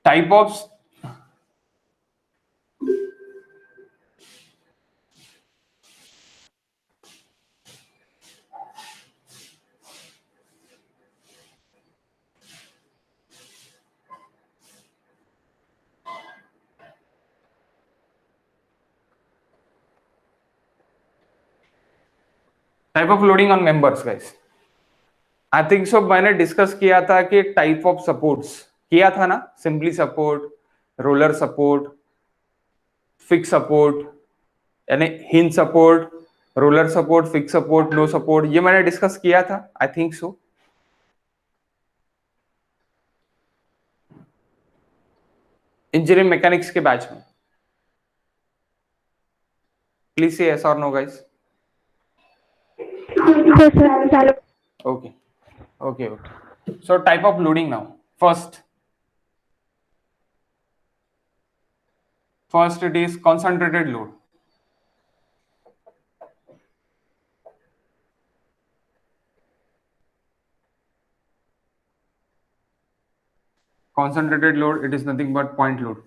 Type of loading on members, guys. I think सो मैंने discuss किया था कि टाइप ऑफ सपोर्ट्स किया था ना, simply support, roller support, fix support, यानी hinge support, roller support, fix support, no support, ये मैंने डिस्कस किया था I think so. Engineering mechanics के बैच में। प्लीज से यस और no guys. Okay. Okay. So type of loading now. First it is concentrated load. Concentrated load, it is nothing but point load.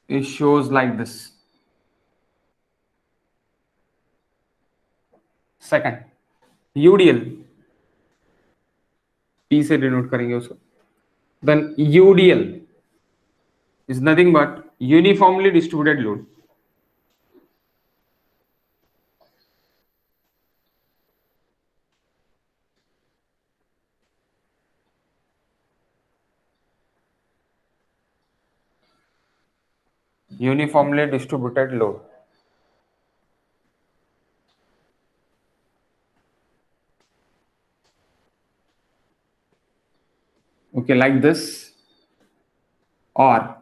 It shows like this. Second, UDL. P से denote करेंगे उसको. Then UDL is nothing but uniformly distributed load. Uniformly distributed load. Okay, like this or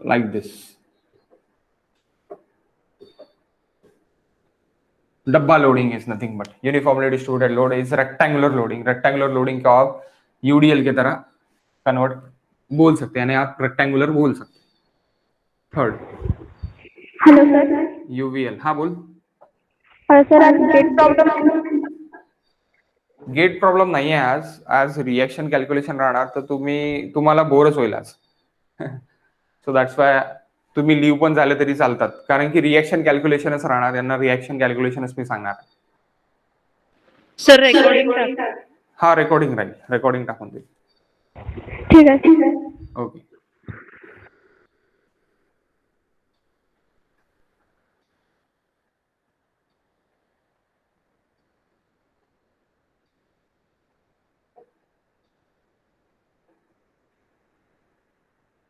like this. Dabba loading is nothing but uniformly distributed load is rectangular loading. Rectangular loading को आप UDL के तरह convert बोल सकते हैं, यानी आप rectangular बोल सकते हैं। Third, hello sir, UVL. हाँ बोल। सर आज गेट प्रॉब्लेम नाही आहे आज रिएक्शन कॅल्क्युलेशन राहणार, तर तुम्हाला बोरच होईल आज. सो दॅट्स वाय तुम्ही लीव्ह पण झाले तरी चालतात, कारण की रिएक्शन कॅल्क्युलेशनच राहणार, यांना रिएक्शन कॅल्क्युलेशनच मी सांगणार. सर रेकॉर्डिंग हा रेकॉर्डिंग राहील, रेकॉर्डिंग टाकून दे. ठीक आहे. Okay.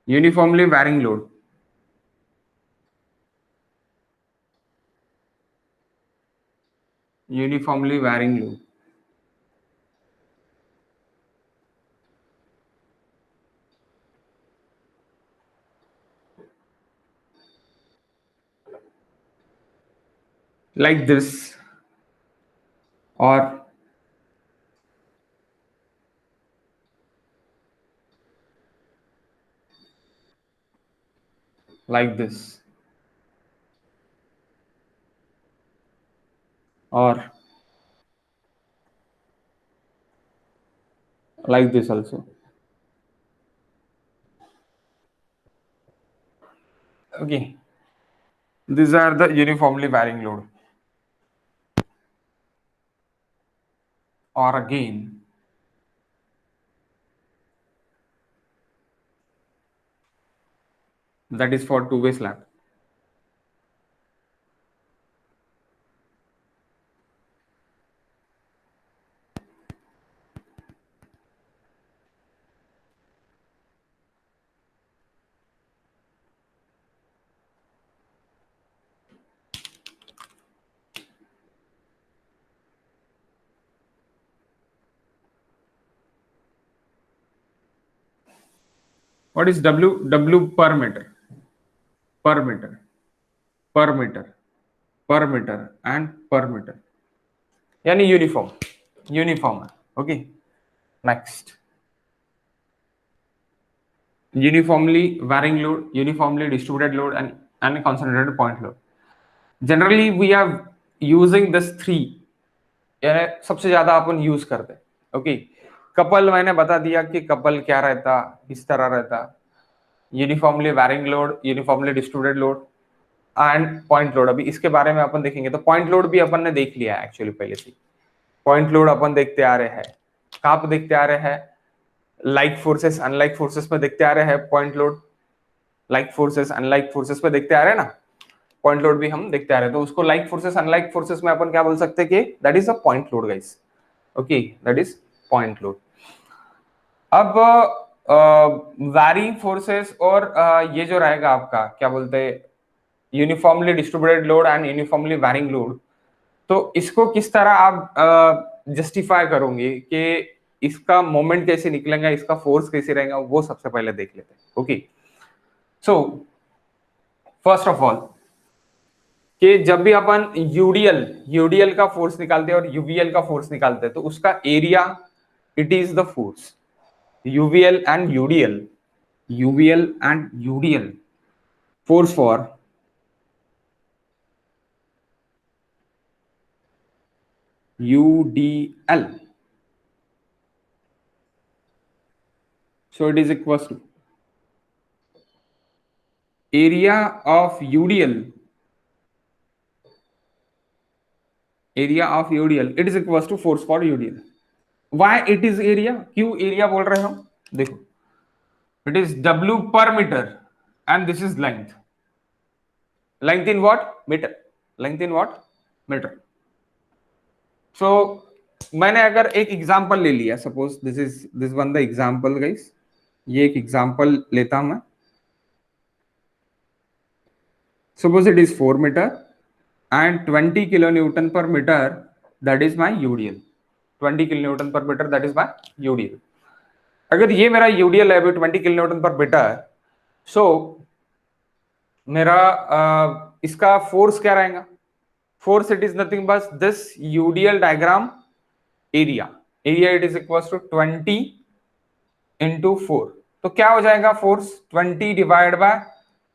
Uniformly varying load. Uniformly varying load. Like this or like this or like this also. Okay, these are the uniformly varying load. Or again, that is for two-way slab. What is W? W per meter, per meter, per meter, per meter and per meter, यानी uniform. Okay. Next uniformly varying load, uniformly distributed load, and concentrated point load. Generally we are using this three, सबसे ज्यादा अपन use करते हैं. Okay, couple मैंने बता दिया कि couple क्या रहता, किस तरह रहता. Uniformly varying load, uniformly distributed load and point load. अभी इसके बारे में अपन देखेंगे. तो पॉइंट लोड भी अपन ने देख लिया है एक्चुअली पहले से. पॉइंट लोड अपन देखते आ रहे हैं. कहाँ पे देखते आ रहे हैं? लाइक फोर्सेस अनलाइक फोर्सेस में देखते आ रहे हैं point load. Like forces unlike forces पे देखते आ रहे हैं ना. पॉइंट लोड भी हम देखते आ रहे हैं. तो उसको लाइक फोर्सेस अनलाइक फोर्सेस में अपन क्या बोल सकते हैं कि that is a point load guys. Okay, that is point load. अब वैरिंग फोर्सेस और ये जो रहेगा आपका क्या बोलते हैं, uniformly distributed load and uniformly varying load. तो इसको किस तरह आप जस्टिफाई करोगे कि इसका मोमेंट कैसे निकलेगा, इसका फोर्स कैसे रहेगा, वो सबसे पहले देख लेते हैं. Okay, so first of all कि जब भी अपन यूडीएल का फोर्स निकालते हैं और यूवीएल का फोर्स निकालते हैं तो उसका area, it is the force. UVL and UDL force for UDL. So it is equals to area of UDL. It is equals to force for UDL. Why it is area? क्यों area बोल रहे हो? देखो, it is W per meter and this is length. Length in what? Meter. Length in what? Meter. So मैंने अगर एक example ले लिया, suppose this one the example guys. ये एक एग्जांपल लेता हूं मैं. Suppose it is 4 meter and 20 kilonewton per meter, that is my UDL. 20 kilonewton per meter, that is my UDL. अगर ये मेरा UDL है 20 kilonewton per meter, so मेरा इसका फोर्स क्या रहेगा? Force it is nothing but this UDL diagram area. It is equal to 20 into 4. तो क्या हो जाएगा फोर्स? 20 डिवाइड बाय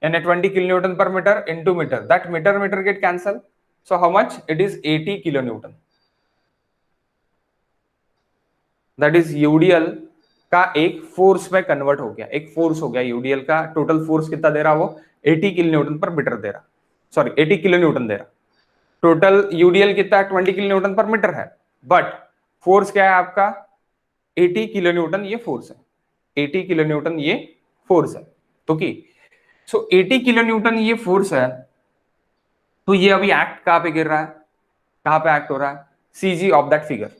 यानी 20 kilonewton per meter into meter. That meter get cancel. So how much? It is 80 kilonewton. That is UDL का एक force में convert हो गया. एक फोर्स हो गया UDL का. टोटल फोर्स कितना दे रहा? वो 80 kilonewton per meter दे रहा. सॉरी 80 kilonewton दे रहा. टोटल UDL कितना? 20 kilonewton per meter है. बट फोर्स क्या है आपका? 80 kilonewton ये फोर्स है. 80 kilonewton ये फोर्स है. तो की सो 80 kilonewton ये फोर्स है. तो ये अभी एक्ट कहां पे गिर रहा है? कहां पे एक्ट हो रहा है? CG of that figure.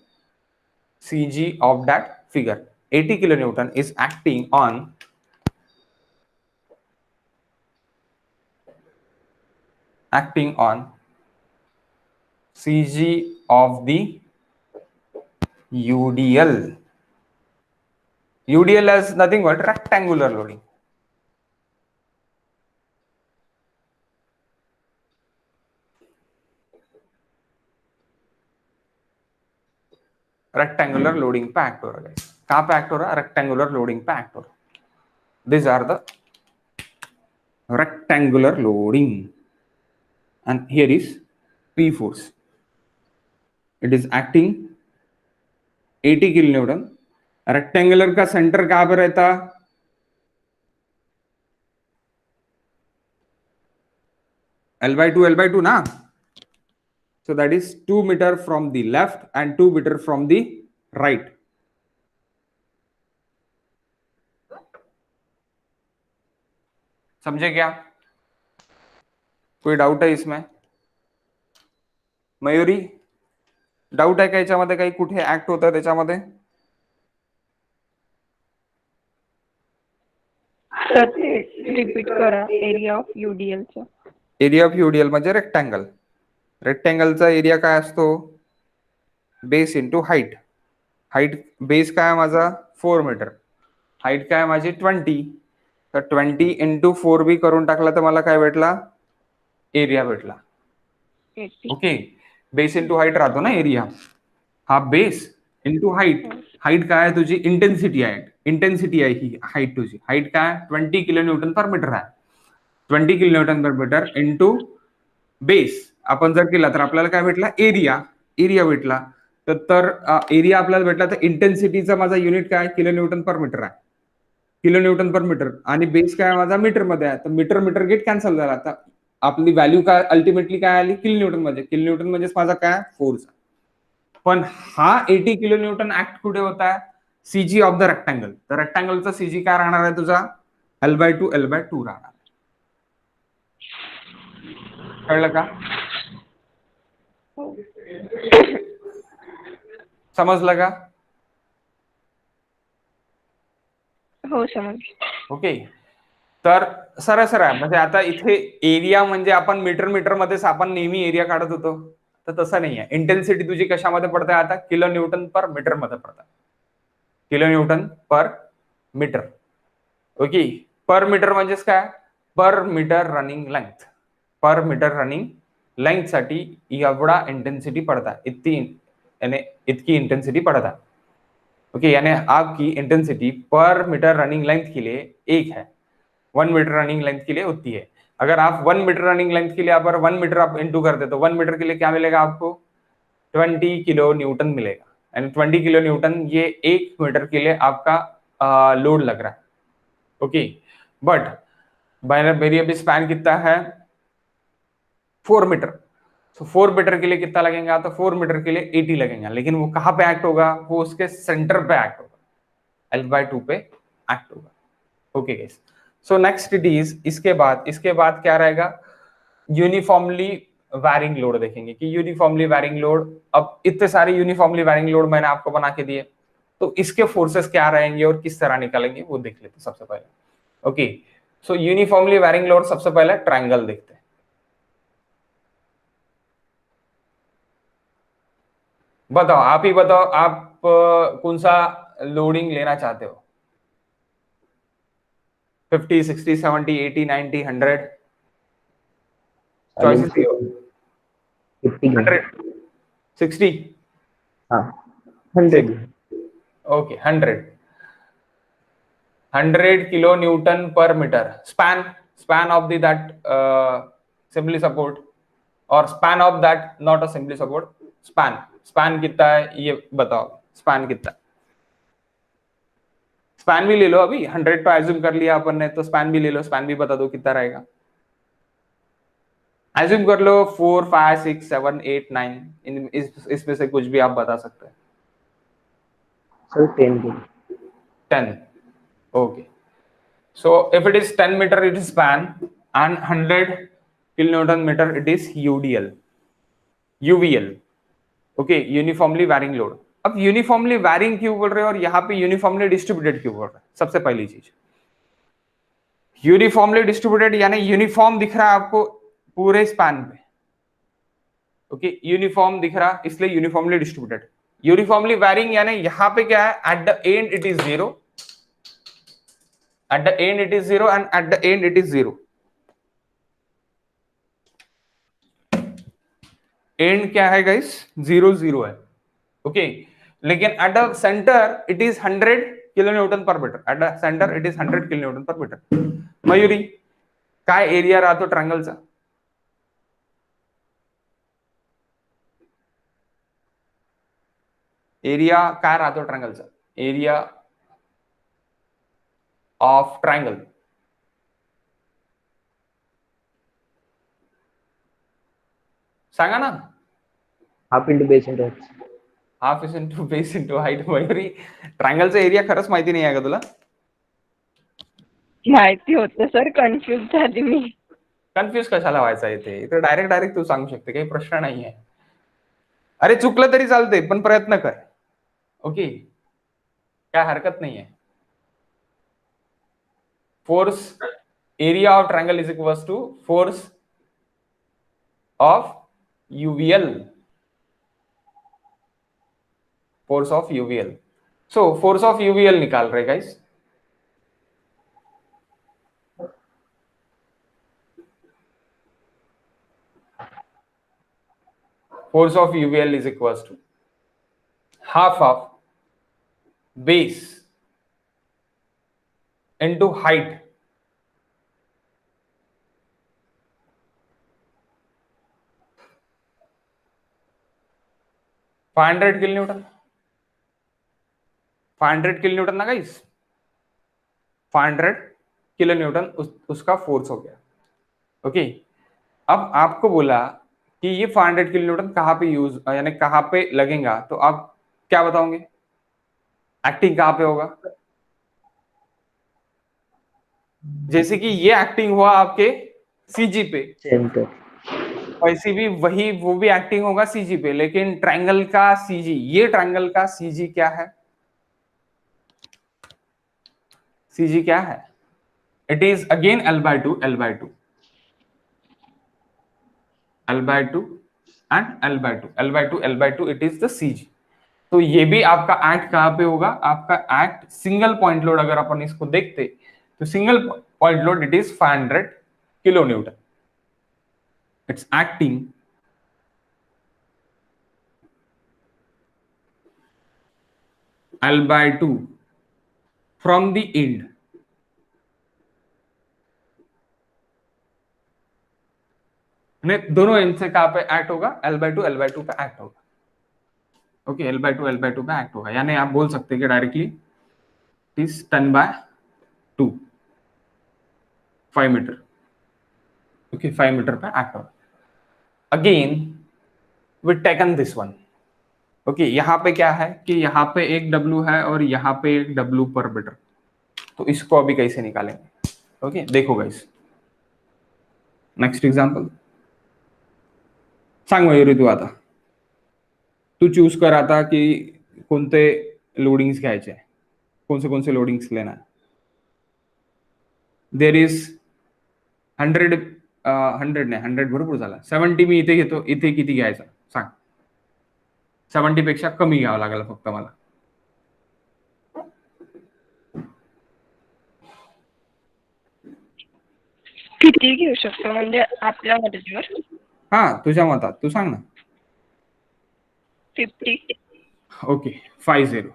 CG of that figure 80 kilonewton is acting on CG of the UDL. UDL as nothing but rectangular loading. Rectangular loading पे एक्ट हो रहा है. कहां पे एक्ट हो रहा है? रेक्टेंगुलर लोडिंग पे एक्ट हो रहा है. This are the rectangular loading and here is P force. It is acting 80 kilonewton. Rectangular का सेंटर कहां पे रहता? L/2 ना. So that is 2 meter from the left and 2 meter from the right. समझे क्या? कोई डाउट है इसमें? मयुरी, डाउट आहे का याच्यामध्ये? काही कुठे ऍक्ट होत आहे त्याच्यामध्ये? रिपीट करा. एरिया ऑफ UDL चा. एरिया ऑफ UDL म्हणजे रेक्टँगल. रेक्टँगलचा एरिया काय असतो? Base into height. Height base काय आहे माझा? 4 मीटर. हाईट काय आहे माझी? 20. तर 20 इंटू 4 बी करून टाकला तर मला काय भेटला? एरिया भेटला. ओके, बेस इंटू हाईट राहतो ना एरिया. हा बेस इंटू हाईट. हाईट काय आहे तुझी? इंटेन्सिटी आहे. इंटेन्सिटी आहे ही हाईट तुझी. हाईट काय 20 किलो न्यूटन पर मीटर आहे. 20 kilo Newton per metre into base आपण जर केला तर आपल्याला काय भेटला एरिया भेटला. तर एरिया आपल्याला भेटला तर इंटेन्सिटीचा माझा युनिट काय किलो न्यूटन पर मीटर आहे. किलो न्यूटन पर मीटर आणि बेस काय माझा मीटर मध्ये आहे. तर मीटर मीटर गेट कॅन्सल झाला. आता आपली व्हॅल्यू काय अल्टिमेटली काय आली किलो न्यूटन मध्ये. किलो न्यूटन म्हणजेच माझा काय फोर्स. पण हा 80 किलो न्यूटन ऍक्ट कुठे होता है सीजी ऑफ द रेक्टँगल. तर रेक्टँगलचा सीजी काय राहणार आहे तुझा L/2 राहणार. कळलं का? समजलं का? हो समज. ओके. तर सरळ म्हणजे आता इथे एरिया म्हणजे आपण मीटर मध्येच आपण नेहमी एरिया काढत होतो. तर तसं नाही आहे. इंटेन्सिटी तुझी कशामध्ये पडते आता किलो न्यूटन पर मीटर मध्ये पडतात. Kilo Newton per metre. Okay. पर मीटर म्हणजेच काय पर मीटर रनिंग लेंथ. पर मीटर रनिंग लेंथ साठी एवढा इंटेन्सिटी पड़ता इतकी इंटेन्सिटी पड़ता. ओके यानी आपकी इंटेंसिटी पर मीटर रनिंग लेंथ के लिए एक है. 1 मीटर रनिंग लेंथ के लिए उतनी है. अगर आप 1 मीटर रनिंग लेंथ के लिए अगर 1 मीटर आप इंटू करते तो 1 मीटर के लिए क्या मिलेगा आपको 20 किलो न्यूटन मिलेगा. एंड 20 किलो न्यूटन ये 1 मीटर के लिए आपका लोड लग रहा है. ओके बट मेरी अभी स्पैन कितना है 4 मीटर. तो 4 मीटर के लिए कितना लगेगा तो 4 मीटर के लिए 80 लगेगा. लेकिन वो कहां पे एक्ट होगा वो उसके सेंटर पे एक्ट होगा. L/2 पे एक्ट होगा. Okay guys. So next it is इसके बाद क्या रहेगा यूनिफॉर्मली वैरिंग लोड देखेंगे कि यूनिफॉर्मली वैरिंग लोड. अब इतने सारे यूनिफॉर्मली वैरिंग लोड मैंने आपको बना के दिए तो इसके फोर्सेस क्या रहेंगे और किस तरह निकालेंगे वो देख लेते सबसे पहले. Okay so uniformly varying load सबसे पहले ट्रायंगल देखते हैं. बताओ आप ही बताओ आप कौन सा लोडिंग लेना चाहते हो 50 60 70 80 90 100 चॉइसेस दियो. 100 60 हाँ 100 okay 100 kilo Newton per metre span of the that simply support और span of that not a simply support span कितना है ये बताओ. स्पैन कितना स्पैन भी ले लो. अभी 100 पे एज्यूम कर लिया अपन ने तो स्पैन भी ले लो. स्पैन भी बता दो कितना रहेगा. एज्यूम कर लो 4 5 6 7 8 9 इसमें से कुछ भी आप बता सकते हैं. Sir 10 okay so if it is 10 meter it is span and 100 kilonewton meter it is UVL. okay uniformly varying load. अब यूनिफॉर्मली वैरिंग क्यों बोल रहे हो और यहाँ पे यूनिफॉर्मली डिस्ट्रीब्यूटेड क्यों बोल रहे हैं. सबसे पहली चीज यूनिफॉर्मली डिस्ट्रीब्यूटेड यानी यूनिफॉर्म दिख रहा है आपको पूरे स्पैन पे. ओके यूनिफॉर्म दिख रहा इसलिए यूनिफॉर्मली डिस्ट्रीब्यूटेड. यूनिफॉर्मली वैरिंग यानी यहाँ पे क्या है at the end it is 0 at the end it is 0 and at the end it is 0. And क्या है गाइस 0 0 है. ओके लेकिन at the centre it is 100 kilo Newton per metre. At the centre it is 100 kilo Newton per metre. Mayuri काय area राहतो ट्रायंगलचा area काय राहतो ट्रायंगलचा एरिया ऑफ ट्रायंगल सांगा ना. Half into base into half is into base into height. Mayuri ट्रायंगलचा area खरंच माहिती नाही आहे का तुला. माहिती होतं सर कन्फ्युज झाली मी. कन्फ्युज कशाला व्हायचा इथे डायरेक्ट तू सांगू शकते काही प्रश्न नाही आहे. अरे चुकलं तरी चालते पण प्रयत्न कर. ओके काय हरकत नाही आहे. Force area of triangle is equals to force of UVL. Force of UVL. So force of UVL निकाल रहे guys. force of UVL is equals to half of base into height, five hundred kilonewton, 500 kilonewton ना guys, 500 kilonewton उसका force हो गया। Okay, अब आपको बोला कि ये 500 किलो न्यूटन कहां पे यूज यानी कहां पे लगेगा, तो आप क्या बताओगे, एक्टिंग कहां पे होगा? जैसे कि ये एक्टिंग हुआ आपके सीजी पे, सेंटर। वैसे भी वही वो भी एक्टिंग होगा सीजी पे, लेकिन ट्रायंगल का सीजी, ये ट्रायंगल का सीजी क्या है? सीजी क्या है? It is again L by two, L by two, L by two and L by two, L by two, L by two, it is the CG. तो ये भी आपका एक्ट कहां पे होगा? आपका एक्ट सिंगल पॉइंट लोड अगर अपन इसको देखते तो single point load it is 500 kilo Newton, it's acting L by 2 from the end, दोनों एंड से कहां पे एक्ट होगा? L by 2, L by 2 पे एक्ट होगा। Okay, L by 2, L by 2 पे एक्ट होगा, यानी आप बोल सकते हैं कि directly it is 10 by 2, 5 metre. Okay, 5 metre पे एक्ट होगा। Again we taken this one. Okay, यहां पे क्या है कि यहां पे एक W है और यहां पे एक W पर मीटर, तो इसको अभी कैसे निकालेंगे? ओके, देखो गाइस, नेक्स्ट एग्जांपल सांग मयुरी, तू आता, तू चूज कर आता की कोणते लोडिंग्स घ्यायचे, कोणते लोडिंग्स लेना है। देर इज 100, 100 नाही, 100 भरपूर झाला, 70 मी इथे घेतो, इथे किती घ्यायचा सांग? 70 पेक्षा कमी घ्यावं लागेल फक्त मला। किती घेऊ शकतो म्हणजे आपल्या मर्जीवर? हा, तुझ्या मतात तू सांग ना। 50, okay, 50,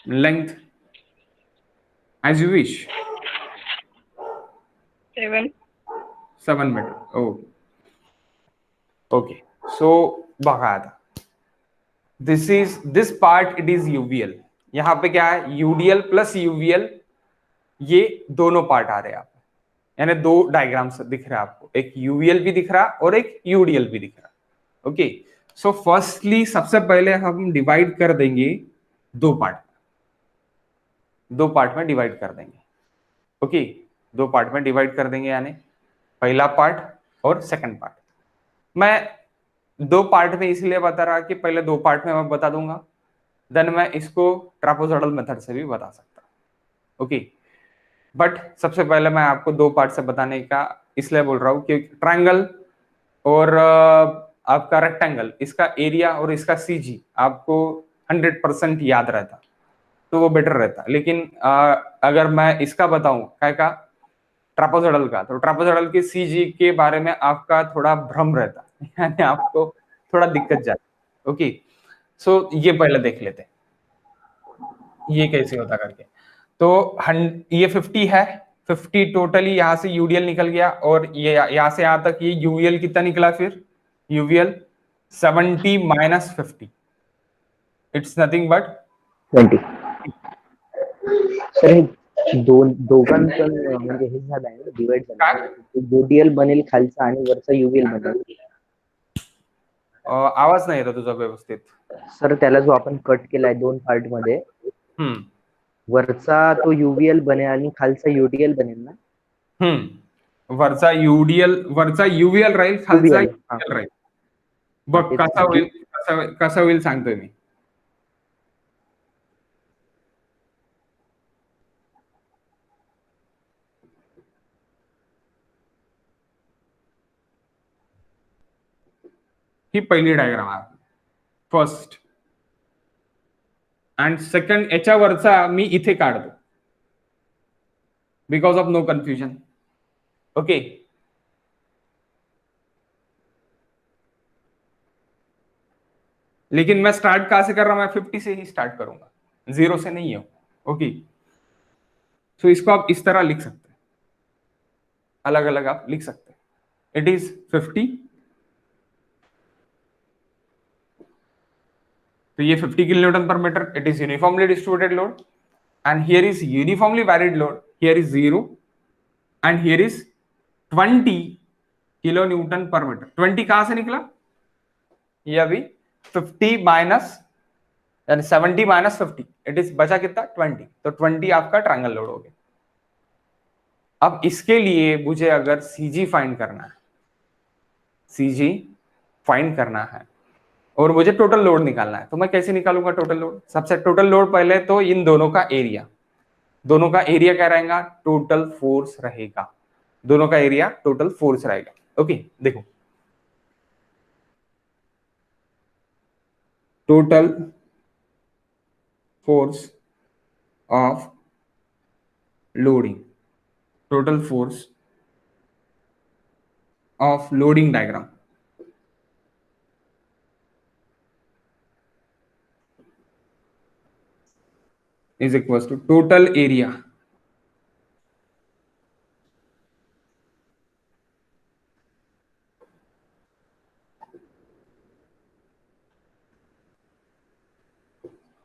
length as you wish, 7, 7 metre. Okay okay, so बघा आता, this part it is UVL, यहां पे क्या है? यूडीएल प्लस यूवीएल, ये दोनों पार्ट आ रहे हैं आप, यानी दो डायग्राम्स दिख रहा है आपको, एक यूवीएल भी दिख रहा और एक यूडीएल भी दिख रहा। ओके, सो फर्स्टली सबसे पहले हम डिवाइड कर देंगे दो पार्ट, दो पार्ट में डिवाइड कर देंगे। ओके, दो पार्ट में डिवाइड कर देंगे, यानी पहला पार्ट और सेकंड पार्ट। मैं दो पार्ट में इसलिए बता रहा कि पहले दो पार्ट में मैं बता दूंगा, देन मैं इसको ट्रापेजोइडल मेथड से भी बता सकता। ओके, बट सबसे पहले मैं आपको दो पार्ट से बताने का इसलिए बोल रहा हूं कि ट्रायंगल और आपका रेक्टेंगल, इसका एरिया और इसका सीजी आपको 100% याद रहता तो वो बेटर रहता। लेकिन अगर मैं इसका बताऊं क्या का, ट्रापेजोइडल का, तो ट्रापेजोइडल के सीजी के बारे में आपका थोड़ा भ्रम रहता, यानी आपको थोड़ा दिक्कत जाती। ओके, सो ये पहले देख लेते हैं ये कैसे होता करके। तो ये 50 है, 50 टोटली यहां से यूडीएल निकल गया, और ये यहां से यहां तक ये यूवीएल कितना निकला? फिर UVL 70 minus 50, it's nothing but 20। Sir हे दोघांचं म्हणजे हे झालं आहे ना, डिवाइड झालं आहे, यूडीएल बनेल खालचा आणि वरचा यूवीएल बनेल। आवाज नाही येत तुझा व्यवस्थित सर त्याला जो आपण कट केलाय दोन पार्ट मध्ये, वरचा तो यूवीएल बनेल आणि खालचा यूडीएल बनेल ना? वरचा यूवीएल राहील, खालचा UVL, हा. UVL राहील। बघ तेच कसा की. होईल, कसा होईल सांगतोय मी। ही पहिली डायग्राम आहे, फर्स्ट अँड सेकंड, याच्यावरचा मी इथे काढतो because of no confusion. Okay, लेकिन मैं स्टार्ट कहां से कर रहा हूं? मैं 50 से ही स्टार्ट करूंगा, 0 से नहीं है। ओके, सो इसको आप इस तरह लिख सकते हैं, अलग अलग आप लिख सकते हैं। इट इज 50, तो ये 50 kilonewton per metre, it is uniformly distributed load, and here is uniformly varied load, here is 0 and here is 20 kilo Newton per metre. 20 कहां से निकला, ये अभी 50 माइनस यानी 70 माइनस 50, इट इज बचा कितना 20, तो 20 आपका ट्रायंगल लोड हो गया। अब इसके लिए मुझे अगर सीजी फाइंड करना है, सीजी फाइंड करना है और मुझे टोटल लोड निकालना है, तो मैं कैसे निकालूंगा टोटल लोड? सबसे टोटल लोड पहले तो इन दोनों का एरिया, दोनों का एरिया क्या रहेगा, टोटल फोर्स रहेगा, दोनों का एरिया टोटल फोर्स रहेगा। ओके, देखो total force of loading, total force of loading diagram is equals to total area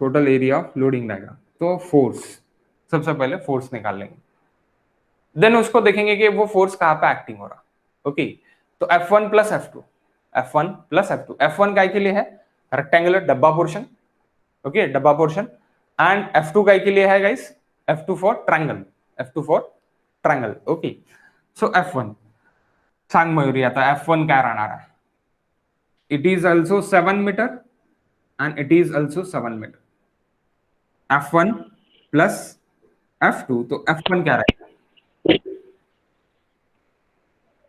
total area of loading diagram. तो फोर्स, सबसे पहले फोर्स निकाल लेंगे, देन उसको देखेंगे कि वो फोर्स कहां पे एक्टिंग हो रहा। ओके, तो F1 plus F2, F1 plus F2, F1 काय के लिए है, रेक्टेंगुलर डब्बा पोर्शन, ओके डब्बा पोर्शन, एंड F2 काय के लिए है guys, F2 for triangle, F2 for triangle. Okay, so F1 सांग मयुरी आता F1 काय राहणार आहे, it is also 7 metre and it is also 7 metre, F1 plus F2, तो F1 क्या रहेगा,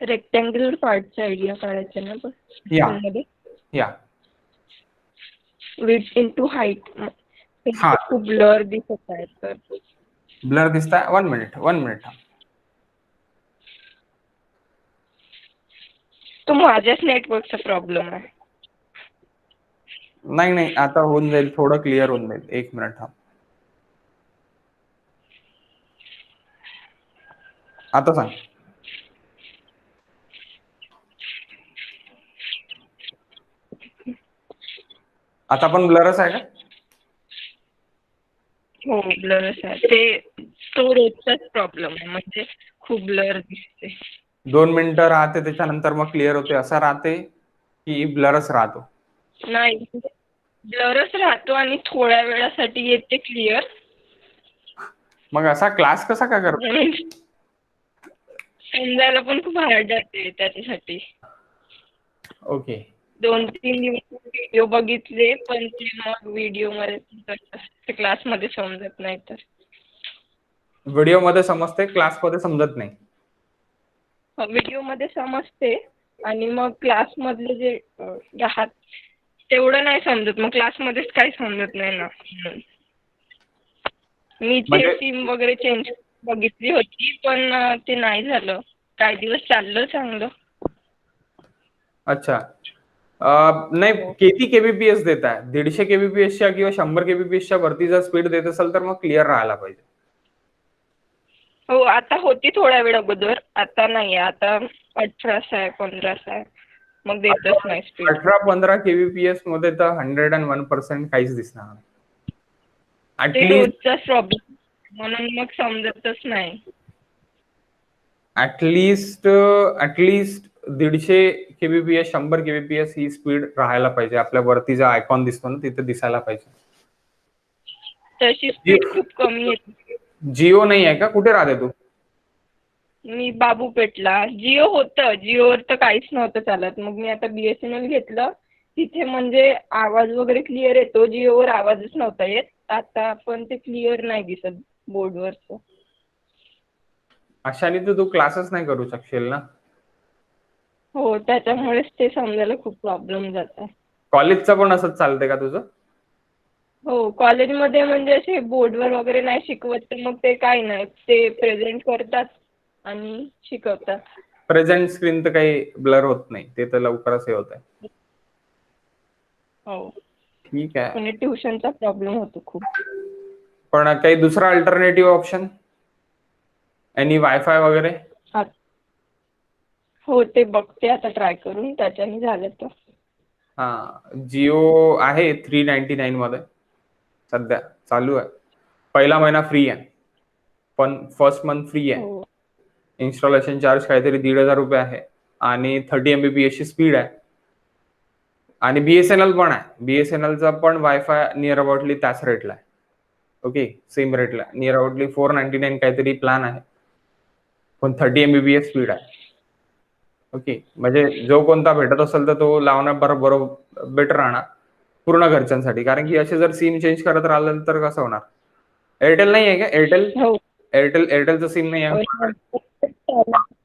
रेक्टेंग्युलर पार्टचा आयडिया काढायचा ना या मध्ये, या विड्थ इनटू हाईट, हा खूप ब्लर दिसत आहे तर ब्लर दिसता, 1 मिनिट 1 मिनिट, तो माझ्याच नेटवर्कचा प्रॉब्लेम आहे। नाही नाही आता होऊन जाईल, थोडं क्लिअर होऊन जाईल, 1 मिनिट थांब, आता सांग, आता पण ब्लरच आहे का? हो ब्लरच आहे ते, तो रोजचाच प्रॉब्लेम आहे, म्हणजे खूप ब्लर दिसते। 2 मिनिटं राहते त्याच्यानंतर मग क्लिअर होते, असं राहते की ब्लरच राहतो? नाही ब्लरच राहतो आणि थोड्या वेळासाठी येते क्लिअर, मग असा क्लास कसा का करतो? म्हणून समजायला पण खूप हार्ड जाते त्याच्यासाठी। ओके, 2-3 दिवस व्हिडिओ बघितले, पण ते मग व्हिडिओ मध्ये क्लासमध्ये समजत नाही तर व्हिडिओ मध्ये समजते, क्लास मध्ये समजत नाही? व्हिडिओ मध्ये समजते आणि मग क्लास मधले जे राहत तेवढं नाही समजत, मग क्लास मध्येच काही समजत नाही ना। मी ते सिम वगैरे चेंज बघितली होती, पण ते नाही झालं, काही दिवस चाललं चांगलं। अच्छा, नाही किती केबीपीएस देत आहे, 150 केबीपीएसच्या किंवा 100 केबीपीएसच्या वरती जर स्पीड देत असेल तर मग क्लिअर राहायला पाहिजे। हो आता होती थोड्या वेळ अगोदर, आता नाही, आता 18 आहे 15 आहे, मग देतच नाही स्पीड। 18-15 केबीपीएस मध्ये तर 101% काहीच दिसणार नाही, ते रोजचाच प्रॉब्लेम, म्हणून मग समजतच नाही। ऍटलिस्ट 150 केबीपीएस 100 केबीपीएस ही स्पीड राहायला पाहिजे, आपल्या वरती जो आयकॉन दिसतो ना तिथे दिसायला पाहिजे। तशी स्पीड खूप कमी येते। जिओ नाही आहे का, कुठे राहते तू? मी बाबूपेठला, जिओ होतं, जिओवर तर काहीच नव्हतं चालत, मग मी आता BSNL घेतलं, तिथे म्हणजे आवाज वगैरे क्लिअर येतो, जिओवर आवाजच नव्हता येत, आता पण ते क्लिअर नाही दिसत बोर्डवरचं। अशाने तर तू क्लासेस नाही करू शकशील ना? हो त्याच्यामुळेच ते समजायला खूप प्रॉब्लेम जात आहे। कॉलेजचं पण असंच चालतंय का तुझं? हो कॉलेजमध्ये म्हणजे असे बोर्डवर वगैरे नाही शिकवत, तर मग ते काही नाही, ते प्रेझेंट करतात आणि शिकवतात। प्रेझेंट स्क्रीन तर काही ब्लर होत नाही, ते तर लवकरच हे होत आहे। हो ठीक आहे, म्हणजे ट्युशनचा प्रॉब्लेम होतो खूप। पण काही दुसरा अल्टरनेटिव्ह ऑप्शन, एनी वायफाय वगैरे? हो ते बघते आता ट्राय करून, त्याच्याने झालं तर. हा, जिओ आहे 399 मध्ये सध्या चालू आहे. पहिला महिना फ्री आहे, पण फर्स्ट मंथ फ्री आहे. हो इन्स्टॉलेशन चार्ज काहीतरी 1,500 रुपये आहे आणि 30 MBPS ची स्पीड आहे. आणि बीएसएनएल पण आहे. बीएसएनएलचा पण वायफाय नियर अबाउटली त्याच रेटला आहे. ओके, सेम रेटला नियर अबाउटली 499 काहीतरी प्लॅन आहे, पण 30 MBPS स्पीड आहे. ओके, म्हणजे जो कोणता भेटत असेल तर तो लावणं बरोबर बेटर राहणार पूर्ण घरच्यांसाठी. कारण की असे जर सिम चेंज करत राहिलं तर कसं होणार? एअरटेल नाही आहे का? हो एअरटेलचं सिम नाही आहे?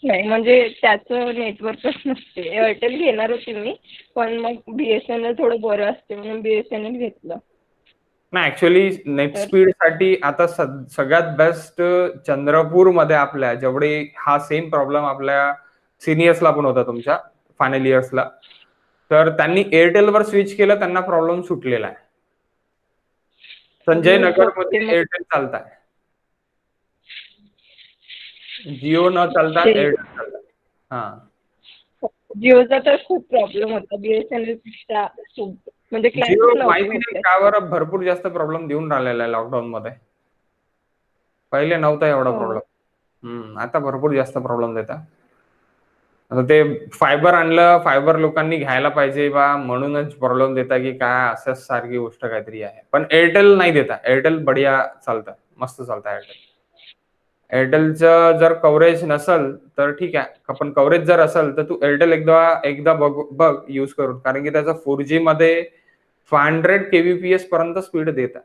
नाही म्हणजे त्याचं नेटवर्कच नसते. एअरटेल घेणार होती मी, पण मग बीएसएनएल थोडं बरं असते म्हणून बीएसएनएल घेतलं. नाही, ऍक्च्युअली नेट स्पीड साठी आता सगळ्यात बेस्ट चंद्रपूर मध्ये आपल्या जेवढे हा सेम प्रॉब्लेम आपल्या सिनियर्सला पण होता, तुमच्या फायनल इयर्सला, तर त्यांनी एअरटेलवर स्विच केलं, त्यांना प्रॉब्लेम सुटलेला आहे. संजय नगर मध्ये एअरटेल चालत आहे, जिओ न चालता एअरटेल चालत. हा, जिओचा तर खूप प्रॉब्लेम होता बीएसएनएल पेक्षा खूप, म्हणजे जिओ क्लायंट माहिती नव्हते नाही का बरं भरपूर जास्त प्रॉब्लेम देऊन राहिलेला आहे लॉकडाऊन मध्ये. पहिले नव्हता एवढा प्रॉब्लेम, आता भरपूर जास्त प्रॉब्लेम देतात. आता ते फायबर आणलं, फायबर लोकांनी घ्यायला पाहिजे बा, म्हणूनच प्रॉब्लेम देता की काय, असंच सारखी गोष्ट काहीतरी आहे. पण एअरटेल नाही देता. एअरटेल बढिया चालतं, मस्त चालतं एअरटेल. एअरटेलचं जर कव्हरेज नसल तर ठीक आहे, पण कव्हरेज जर असेल तर तू एअरटेल एकदा बघ यूज करून, कारण की त्याचा 4G मध्ये 500 kbps पर्यंत स्पीड देत आहे.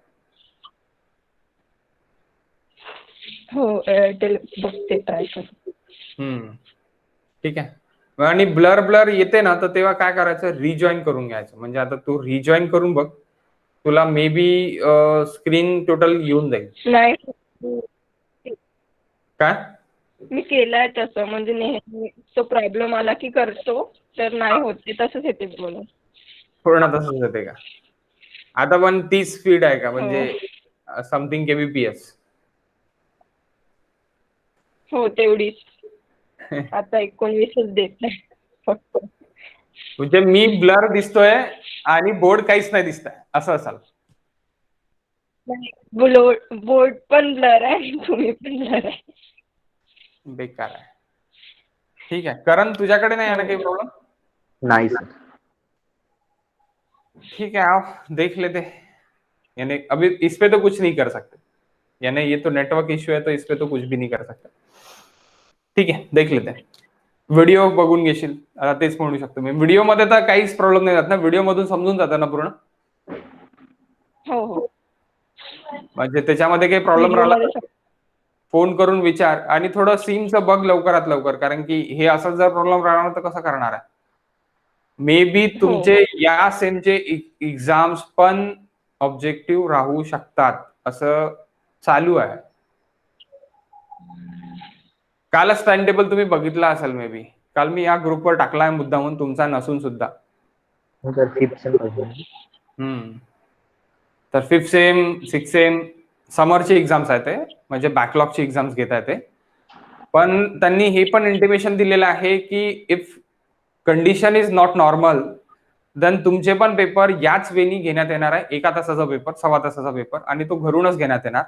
हो एअरटेल बघते ट्राय करून. ठीक आहे. आणि ब्लर येते ना, तर तेव्हा काय करायचं, रिजॉईन करून घ्यायचं. म्हणजे आता तू रिजॉईन करून बघ, तुला मे बी स्क्रीन टोटल येऊन जाईल. नाही काय? मी केलाय तसं, म्हणजे नेहमी तो प्रॉब्लेम आला की करतो, तर नाही होते तसंच येते बोलून. पूर्ण तसंच येते का? आता पण 30 स्पीड आहे का, म्हणजे समथिंग kbps? हो तेवढीच. आता 19च देत नाही फक्त. म्हणजे मी ब्लर दिसतोय आणि बोर्ड काहीच नाही दिसत असं असाल? बोर्ड पण ब्लर आहे, तुम्ही पण ब्लर आहे. बेकार आहे. ठीक आहे, करण तुझ्याकडे नाही आहे ना काही प्रॉब्लेम? नाही सर. ठीक है, आप देख लेते, यानी अभी इस पे तो कुछ नहीं कर सकते, यानी ये तो नेटवर्क इश्यू है, तो इस पे तो कुछ भी नहीं कर सकते. ठीक आहे, देख लेते. व्हिडिओ बघून घेशील, आता तेच म्हणू शकतो मी. व्हिडिओ मध्ये तर काहीच प्रॉब्लेम नाही जात ना, व्हिडिओ मधून समजून जातं ना पूर्ण? हो हो म्हणजे त्याच्यामध्ये काही प्रॉब्लेम राहिला फोन करून विचार, आणि थोडं सिमचं बघ लवकरात लवकर, कारण की हे असं जर प्रॉब्लेम राहणार तर कसं करणार आहे? मे बी तुमचे या सेमचे एक्झाम्स पण ऑब्जेक्टिव्ह राहू शकतात, असं चालू आहे. कालच टाइम टेबल तुम्ही बघितला असेल मे बी. काल मी या ग्रुपवर टाकला आहे मुद्दामून, तुमचा नसून सुद्धा. सर 5th सेम तर 5th same 6th same समरची exams आहेत ते, म्हणजे बॅकलॉगची एक्झाम्स घेत आहे ते. पण त्यांनी हे पण इंटिमेशन दिलेलं आहे की if condition is not normal, then तुमचे पण पेपर याच वेनी घेण्यात येणार आहे. 1 तासाचा पेपर, 1.25 तासाचा पेपर, आणि तो घरूनच घेण्यात येणार,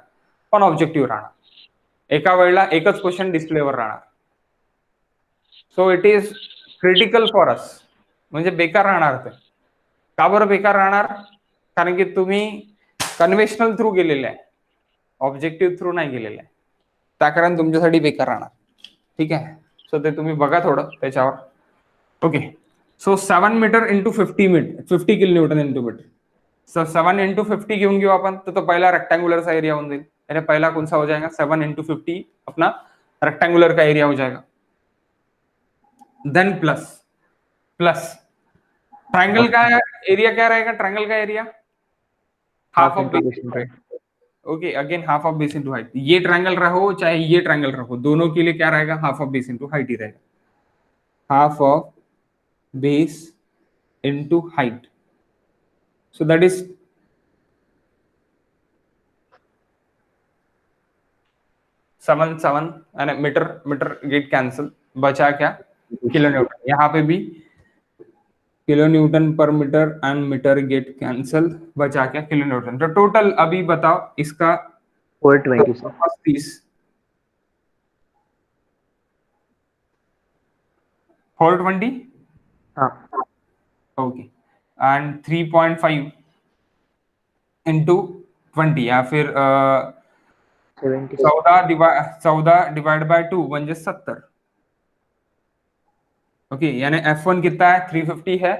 पण ऑब्जेक्टिव्ह राहणार. एका वेळेला एकच क्वेश्चन डिस्प्लेवर राहणार. So it is critical for us. म्हणजे बेकार राहणार ते. का बरं बेकार राहणार? कारण की तुम्ही कन्व्हेन्शनल थ्रू गेलेले आहे, ऑब्जेक्टिव्ह थ्रू नाही गेलेले आहे. त्या कारण तुमच्यासाठी बेकार राहणार. ठीक आहे, सो ते तुम्ही बघा थोडं त्याच्यावर. Okay, so 7 metre into 50 kilo newton into metre. So 7 into 50 घेऊन घेऊ आपण, तो पहला रेक्टेंगुलर सा एरिया होऊन जाईल. यानी पहला कौन सा हो जाएगा? 7 इंटू 50 अपना रेक्टेंगुलर का एरिया हो जाएगा. देन प्लस ट्रायंगल का एरिया क्या रहेगा? ट्रायंगल का area half of base into height. Okay, again half of base into height. ये ट्रायंगल रहो चाहे ये ट्रायंगल रहो, दोनों के लिए क्या रहेगा? Half of base into height ही रहेगा. Half of base into height. So that is 7 यानी मीटर मीटर गेट कैंसिल, बचा क्या किलो न्यूटन, यहाँ पे भी kilo Newton per metre and metre get cancel, बचा क्या किलो न्यूटन। तो टोटल अभी बताओ इसका 420 सर। 420 हाँ ओके, एंड 3.5 इंटू 20 या फिर 70 14 डिवाइड बाय 2 म्हणजे 70। ओके यानी F1 कितना है 350 है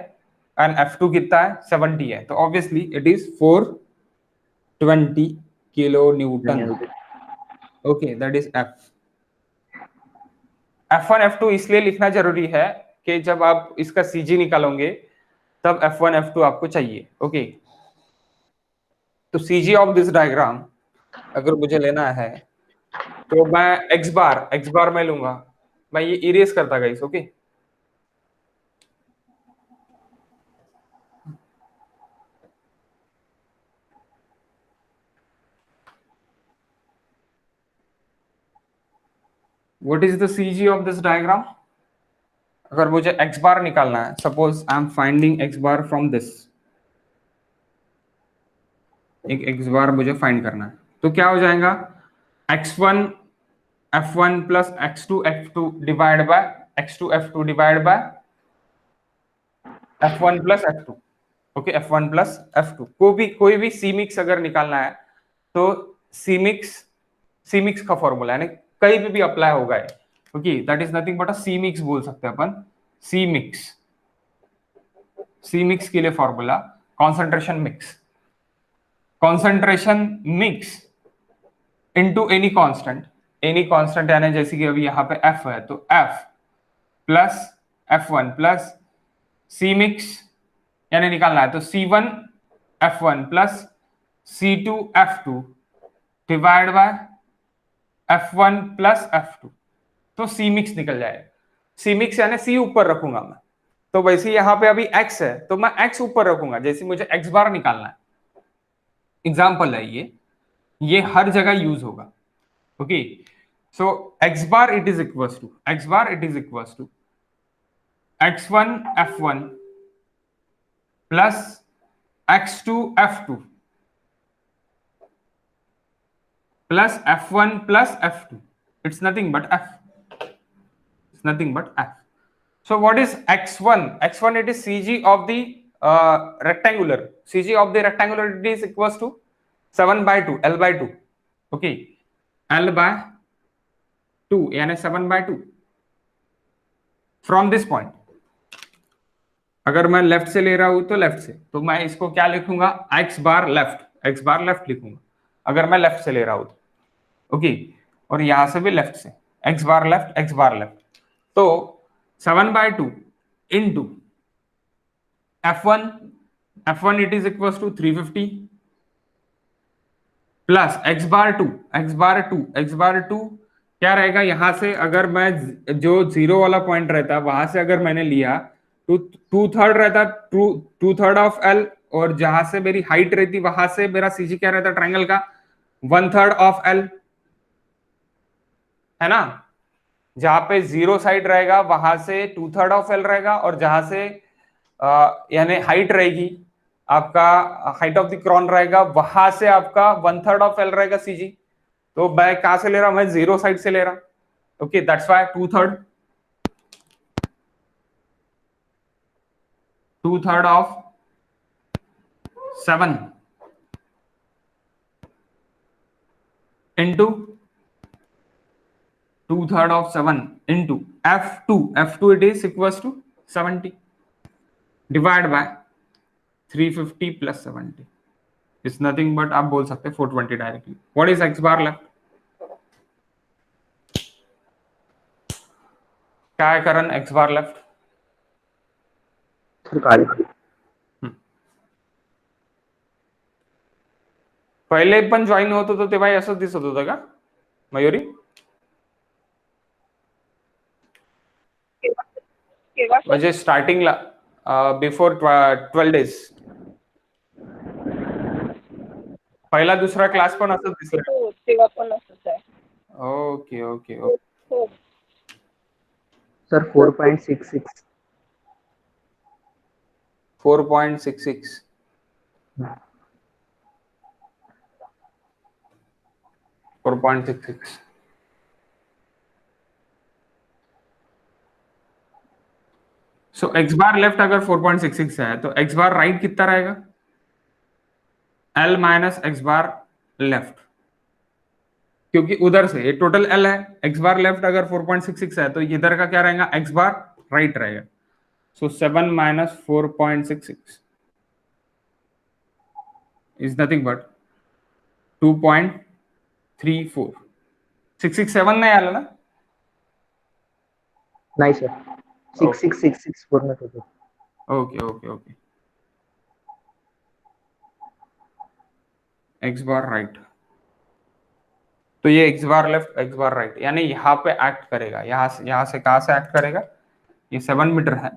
एंड F2 कितना है 70 है, तो obviously it is 420 kilo Newton. Okay that is F। F1 F2 इसलिए लिखना जरूरी है कि जब आप इसका CG निकालोगे तब F1 F2 आपको चाहिए। ओके तो CG ऑफ दिस डायग्राम अगर मुझे लेना है तो मैं x बार में लूंगा, मैं ये इरेज करता guys. Okay what is the CG of this diagram. अगर मुझे x बार निकालना है, suppose I am finding x bar from this, एक x बार मुझे फाइंड करना है, तो क्या हो जाएगा x1 f1 plus x2 f2 divide by x2 f2 divide by f1 plus f2। Okay f1 plus f2, कोई भी सी मिक्स अगर निकालना है तो सी मिक्स का फॉर्मूला यानी कहीं पे भी अप्लाई होगा, okay that is nothing but a C mix बोल सकते हैं अपन। सी मिक्स के लिए formula concentration mix into any constant यानी जैसे कि अभी यहाँ पे f है तो f प्लस f1 प्लस सी मिक्स यानी निकालना है तो C1 f1 plus C2 f2 divide by f1 plus f2, तो सी मिक्स निकल जाएगा। सी मिक्स यानी C ऊपर रखूंगा मैं, तो वैसे यहाँ पे अभी x है तो मैं x ऊपर रखूंगा, जैसे मुझे x बार निकालना है। एग्जाम्पल है ये हर जगह यूज होगा। Okay so x bar it is equals to x1 f1 plus x2 f2 plus f1 plus f2, it's nothing but f। So what is x1 it is CG of the rectangular, it is equals to 7/2 L by 2। okay L by 2 यानी 7/2 from this point. अगर मैं left से ले रहा हूं तो left से, तो मैं इसको क्या लिखूंगा x बार लेफ्ट लिखूंगा अगर मैं लेफ्ट से ले रहा हूं तो। ओके और यहां से भी लेफ्ट से x बार लेफ्ट, तो 7/2 into f1 it is equal to 350 plus x bar two क्या रहेगा, यहां से अगर मैं जो जीरो वाला पॉइंट रहता है वहां से अगर मैंने लिया तो 2/3 रहता 2/3 ऑफ L, और जहां से मेरी हाइट रहती वहां से मेरा CG क्या रहता ट्रायंगल का 1/3 ऑफ L, है ना। जहां पे जीरो साइड रहेगा वहां से 2/3 ऑफ L रहेगा, और जहां से यानी हाइट रहेगी आपका, हाइट ऑफ द क्रॉन रहेगा वहां से आपका 1/3 ऑफ L रहेगा CG। तो मैं कहां से ले रहा हूं, मैं जीरो साइड से ले रहा हूं। Okay that's why 2/3 of 7 into 2/3 of 7 into f2 it is equals to 70 divide by 350 plus 70 is nothing but आप बोल सकते हैं 420 directly. What is x bar left, क्या है करण x बार लेफ्ट। पहिले पण जॉईन होत होतो तेव्हा असंच दिसत होतं का मयुरी? म्हणजे स्टार्टिंगला बिफोर 12 डेज पहिला दुसरा क्लास पण असंच दिसलं? हो तेव्हा पण असंच आहे। ओके ओके हो. सर 4.66. 4.66. 4.66. सो एक्स बार लेफ्ट अगर 4.66 है तो एक्स बार राइट कितना रहेगा? L minus x bar left, क्योंकि उधर से ये टोटल एल है, एक्स बार लेफ्ट अगर 4.66 है तो इधर का क्या रहेगा? एक्स बार राइट रहेगा. So 7 minus 4.66 is nothing but 2.34. 667 नाही आलं ना? नाही सर, 6666 पूर्ण total. Okay okay okay. X bar right, तो ये X bar left X bar right, यानी यहाँ पे एक्ट करेगा. यहाँ से कहाँ से एक्ट करेगा? ये 7 मीटर है.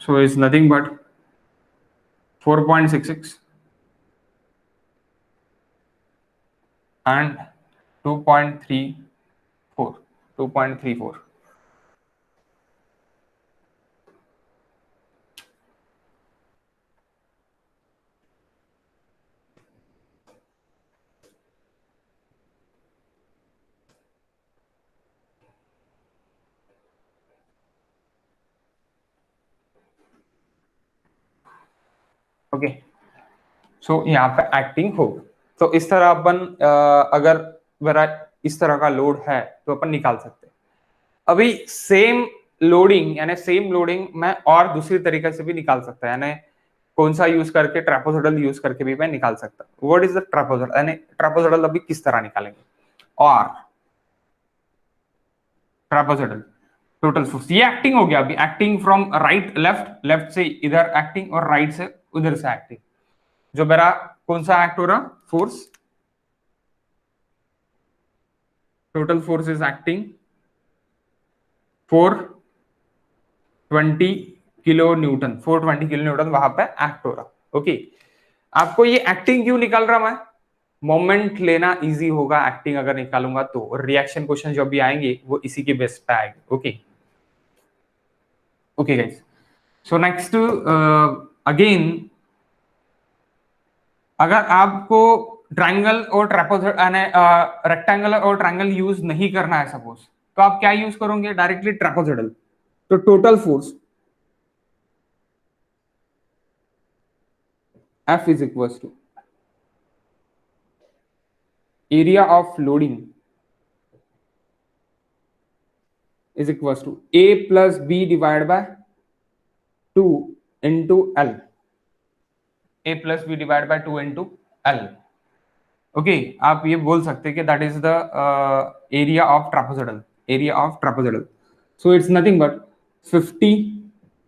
So it's nothing but 4.66 and 2.34. 2.34. Okay. सो यहाँ पे एक्टिंग हो, तो इस तरह अपन अगर मेरा इस तरह का लोड है तो अपन निकाल सकते हैं. अभी सेम लोडिंग यानी सेम लोडिंग मैं और दूसरी तरीके से भी निकाल सकता है, यानी कौन सा यूज करके? ट्रापेजोइडल यूज करके भी मैं निकाल सकता हूँ. व्हाट इज द ट्रापेजोइडल, यानी ट्रापेजोइडल अभी किस तरह निकालेंगे? और ट्रापेजोइडल टोटल फोर्स, ये एक्टिंग हो गया. अभी acting from right left, left से इधर एक्टिंग और राइट से उधर से एक्टिंग. जो मेरा कौन सा एक्ट हो रहा? Force, total force is acting 420 kilo Newton. 420 kilo Newton वहां पे एक्ट हो रहा. ओके. आपको ये एक्टिंग क्यों निकाल रहा मैं? मोमेंट लेना इजी होगा एक्टिंग अगर निकालूंगा तो, और रिएक्शन क्वेश्चन जो भी आएंगे वो इसी के बेस पे आएंगे. Okay okay guys. So next again, अगर आपको ट्रायंगल और ट्रेपेजोइडल रेक्टेंगल और ट्रायंगल यूज नहीं करना है सपोज, तो आप क्या यूज करोगे? Directly trapezoidal. तो total force F is equals to area of loading is equals to A plus B divided by 2 into L. A plus B divided by 2 into L. Okay आप ये बोल सकते हैं कि that is the area of trapezoidal. Area of trapezoidal. So it's nothing but 50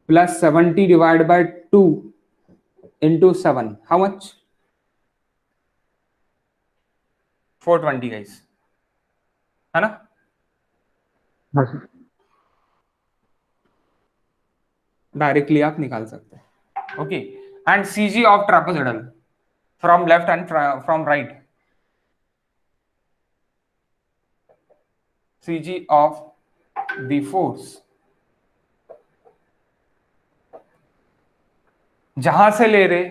plus 70 divided by 2 into 7. How much? 420 guys, है ना? हाँ sir. Directly आप निकाल सकते हैं. Okay. And CG of trapezoidal from left end from right. CG of the force जहां से ले रहे,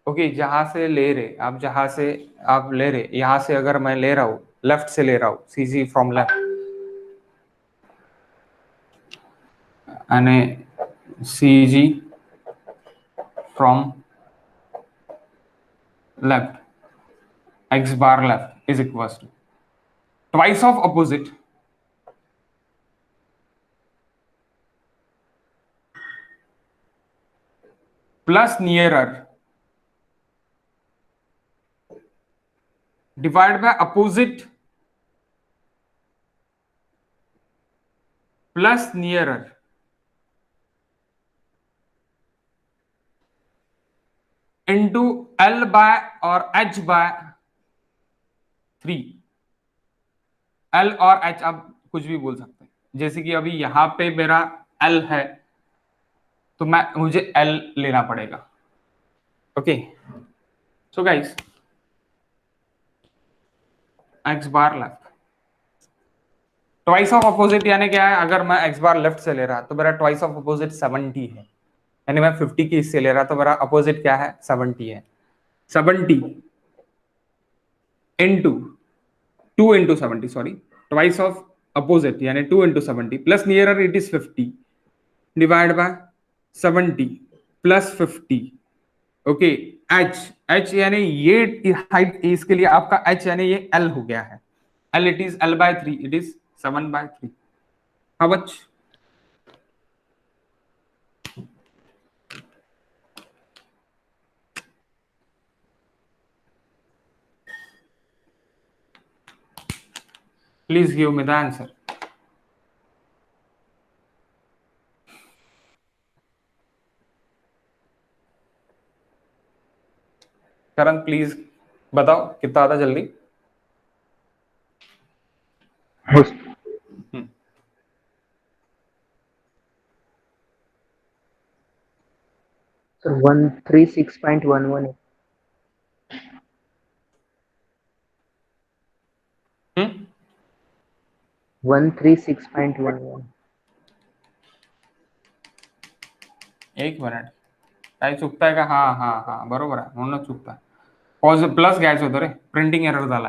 ओके जहां से ले रहे आप, जहां से आप ले रहे, यहां से अगर मैं ले रहा हूं, लेफ्ट से ले रहा हूं, CG फ्रॉम लेफ्ट, यानी CG from left, x bar left is equals to twice of opposite plus nearer divided by opposite plus nearer into L by और H by 3. L और H आप कुछ भी बोल सकते हैं. जैसे कि अभी यहाँ पे मेरा एल है, तो मुझे एल लेना पड़ेगा। Okay, so guys x bar left twice of opposite यानी क्या है, अगर मैं एक्स बार लेफ्ट से ले रहा तो मेरा ट्वाइस ऑफ अपोजिट 70 है, यानी मैं 50 की इससे ले रहा तो मेरा अपोजिट क्या है 70 है। 70 into 2 into 70 sorry, twice of opposite यानी 2 into 70 plus nearer it is 50 divide by 70 plus 50। Okay, H H यानी ये हाइट इसके लिए आपका एच यानी ये एल हो गया है, L it is L by 3, it is 7/3। How much? Please give me the answer. Karan please बताओ कितना आता जल्दी। सर 136.11 136.11। एक मिनिट, काही चुकताय का? हा हा हा बरोबर आहे, म्हणूनच चुकताय। पॉज प्लस घ्यायचं होतं रे, प्रिंटिंग एरर झाला।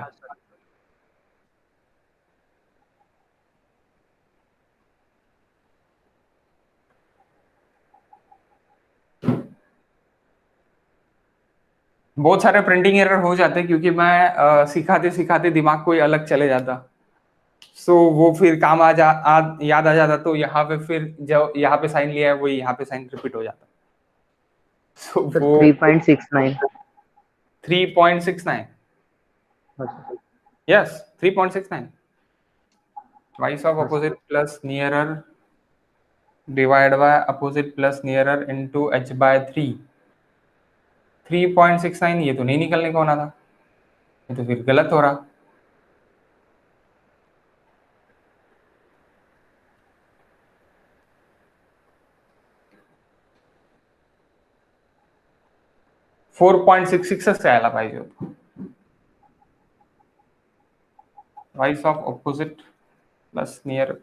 बहुत सारे प्रिंटिंग एरर हो जाते क्योंकि मैं सिखाते सिखाते दिमाग कोई अलग चले जाता, सो वो फिर काम याद आ जाता, तो यहाँ पे फिर जो यहाँ पे साइन लिया है वो यहाँ पे साइन रिपीट हो जाता। सो सर वो 3.69। 3.69, yes 3.69 twice of opposite plus nearer divide by opposite plus nearer into h by 3। 3.69 ये तो नहीं निकलने को होना था, ये तो फिर गलत हो रहा। फोर 4.66 यायला पाहिजे होतं, twice of opposite plus nearer।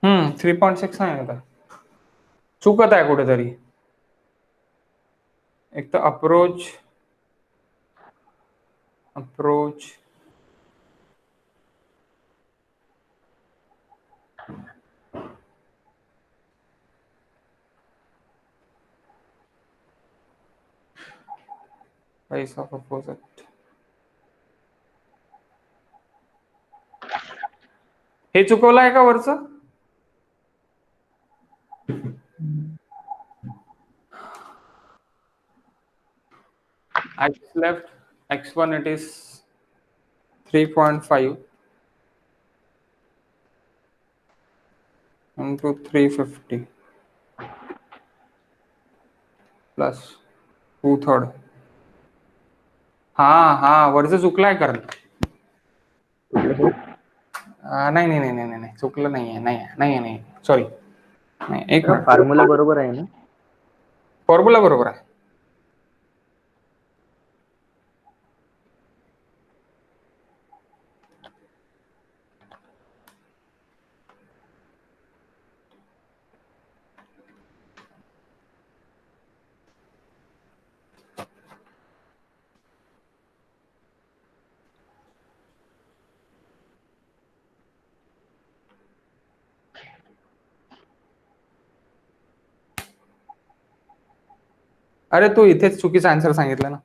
हम्म, 3.69 होता, चुकत आहे कुठेतरी। एक तर approach approach twice of opposite, हे चुकवलं आहे का वरचं? x left x1 it is 3.5 into 350 plus 2/3। हा वरचं चुकलं आहे कारण नाही नाही नाही नाही नाही चुकलं नाहीये, नाही सॉरी, नाही एक मिनिट, फॉर्म्युला बरोबर आहे ना? फॉर्म्युला बरोबर आहे। अरे तू इथेच चुकीचा आन्सर सांगितलं ना,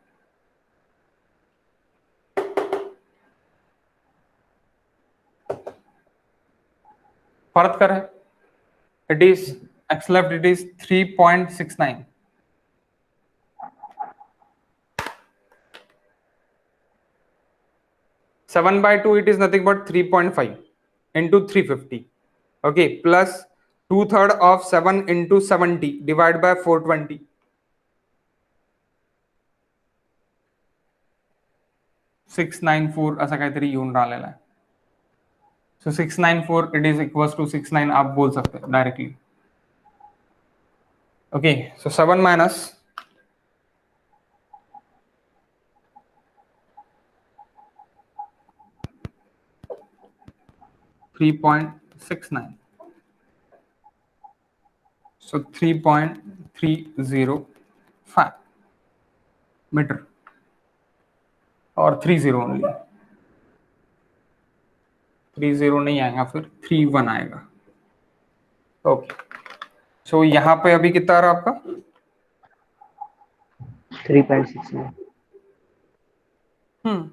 परत कर, it is x left it is 3.69। 7/2, it is nothing but 3.5 into 350. Okay, plus 2/3 of 7 into 70 divided by 420. 694 असा काहीतरी येऊन राहिलेला आहे. सो 694 इट इज इक्वल्स टू 69 आप बोल सकते हैं directly. Okay, so 7 minus 3.69. So 3.305 metre और 30 ओनली. 30 नहीं आएगा, फिर 31 आएगा. ओके, सो यहाँ पे अभी कितना आ रहा आपका? 3.69.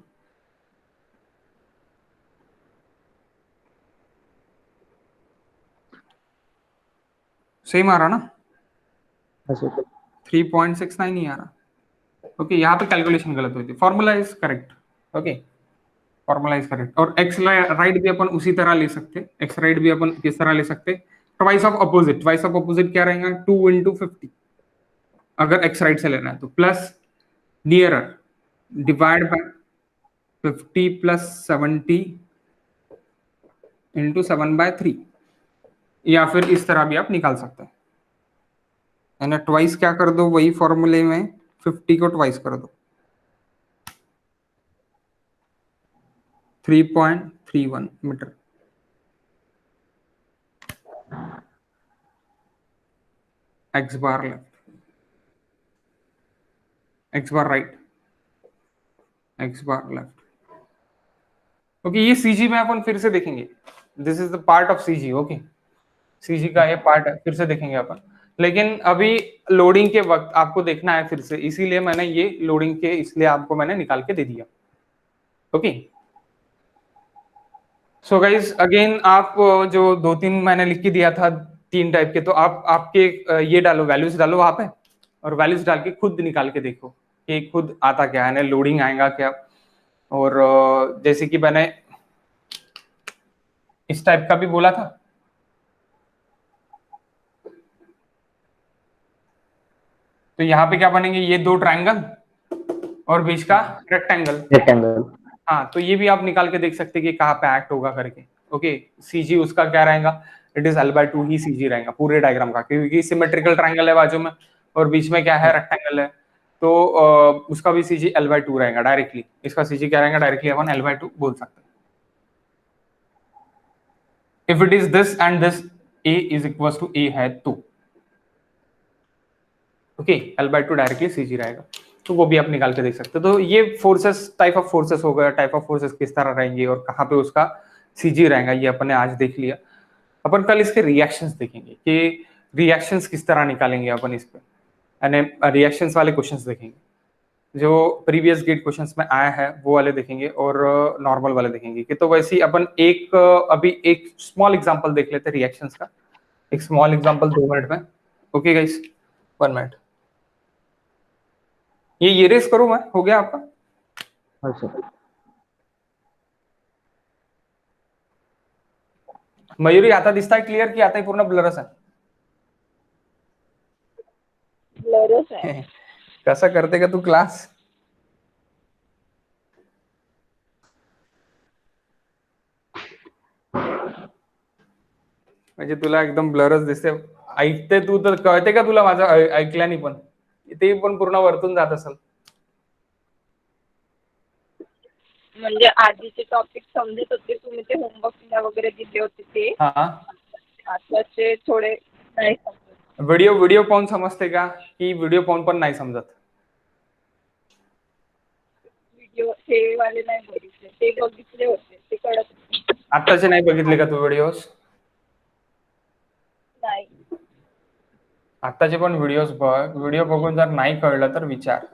सेम आ रहा ना? हाँ सर. 3.69 नहीं आ रहा. ओके, यहाँ पे कैलकुलेशन गलत हुई थी. Formula is correct. Okay, formula is correct. और एक्स राइट भी अपन उसी तरह ले सकते. एक्स राइट भी अपन किस तरह ले सकते? Twice of opposite. Twice of opposite क्या रहेगा? 2 into 50 अगर एक्स राइट से लेना है तो. Plus nearer divide by 50 plus 70 into 7/3. या फिर इस तरह भी आप निकाल सकते हैं. यानी ट्वाइस क्या कर दो, वही फॉर्मूले में 50 को ट्वाइस कर दो. 3.31 metre. X bar left, X bar right, x bar left. Okay, ये सीजी में अपन फिर से देखेंगे. This is the part of CG. Okay, CG का ये पार्ट है, फिर से देखेंगे अपन. लेकिन अभी लोडिंग के वक्त आपको देखना है फिर से, इसीलिए मैंने ये लोडिंग के इसलिए आपको मैंने निकाल के दे दिया. ओके, सो गाइज अगेन आप जो 2-3 मैंने लिख के दिया था 3 टाइप के, तो आप आपके ये डालो, वैल्यूज डालो वहां पे, और वैल्यूज डाल के खुद निकाल के देखो कि खुद आता क्या है, लोडिंग आएगा क्या. और जैसे कि मैंने इस टाइप का भी बोला था, तो यहाँ पे क्या बनेंगे? ये 2 ट्रायंगल और बीच का रेक्टेंगल. रेक्टेंगल. हाँ, तो ये भी आप निकाल के देख सकते हैं कि कहाँ पे एक्ट होगा करके. ओके, सीजी उसका क्या रहेगा? It is L/2 he CG रहेगा पूरे डायग्राम का, क्योंकि सिमेट्रिकल ट्रायंगल है बाजू में और बीच में क्या है? रेक्टेंगल है. तो उसका भी सीजी L/2 रहेगा डायरेक्टली. इसका सीजी क्या रहेगा? डायरेक्टली अपन L/2 बोल सकते हैं. If it is this and this, A is equal to A है तो ओके, L/2 डायरेक्टली सीजी रहेगा. तो वो भी आप निकाल के देख सकते हो. तो ये फोर्सेस, टाइप ऑफ फोर्सेस हो गया. टाइप ऑफ फोर्सेस किस तरह रहेंगे और कहाँ पे उसका सीजी रहेगा, ये अपन ने आज देख लिया. अपन कल इसके रिएक्शंस देखेंगे कि रिएक्शंस किस तरह निकालेंगे अपन इस पे, यानी रिएक्शंस वाले क्वेश्चंस देखेंगे. जो प्रीवियस गेट क्वेश्चंस में आया है वो वाले देखेंगे और नॉर्मल वाले देखेंगे. कि तो वैसे ही अपन अभी एक स्मॉल एग्जांपल देख लेते हैं रिएक्शंस का. एक स्मॉल एग्जांपल 2 मिनट में. Okay guys, 1 minute. ये रेस करूं मैं? हो गया आपका? हाँ सर. मयूरी आता दिसताय क्लियर की आता पूर्ण ब्लरच आहे? ब्लरच आहे. कसा करते का तू क्लास? म्हणजे तुला एकदम ब्लरच दिसते. ऐकते तू तर कळते का तुला माझं ऐकल्याने पण? ते पण पूर्ण वरतून जात असेल. म्हणजे आधीचे टॉपिक समजत होते, तुम्ही ते होमवर्कला वगैरे दिले होते ते. हा, आताचे थोडे नाही समजत. व्हिडिओ पाहून समजते का की व्हिडिओ पाहून पण नाही समजत? व्हिडिओ हे वाले नाही बघितले, ते बघितले होते, ते कळत नाही. आताचे नाही बघितले का तू व्हिडिओज? नाही. आताचे पण व्हिडिओज बघ. व्हिडिओ बघून जर नाही कळलं तर विचार.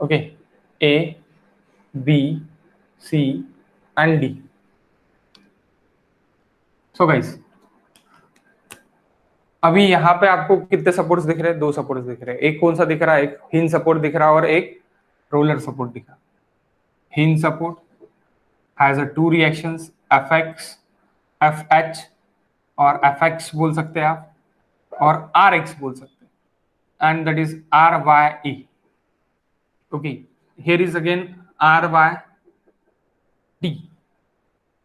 Okay, A, B, C and D. So guys, अभी यहाँ पे आपको कितने सपोर्ट्स दिख रहे हैं? 2 सपोर्ट्स दिख रहे हैं। एक कौन सा दिख रहा है? एक हिंज सपोर्ट दिख रहा है और एक रोलर सपोर्ट दिख रहा है। Hinge support has a 2 reactions, fx, fh और fx बोल सकते हैं आप, और rx बोल सकते हैं, and that is rye. Okay, here is again ryd.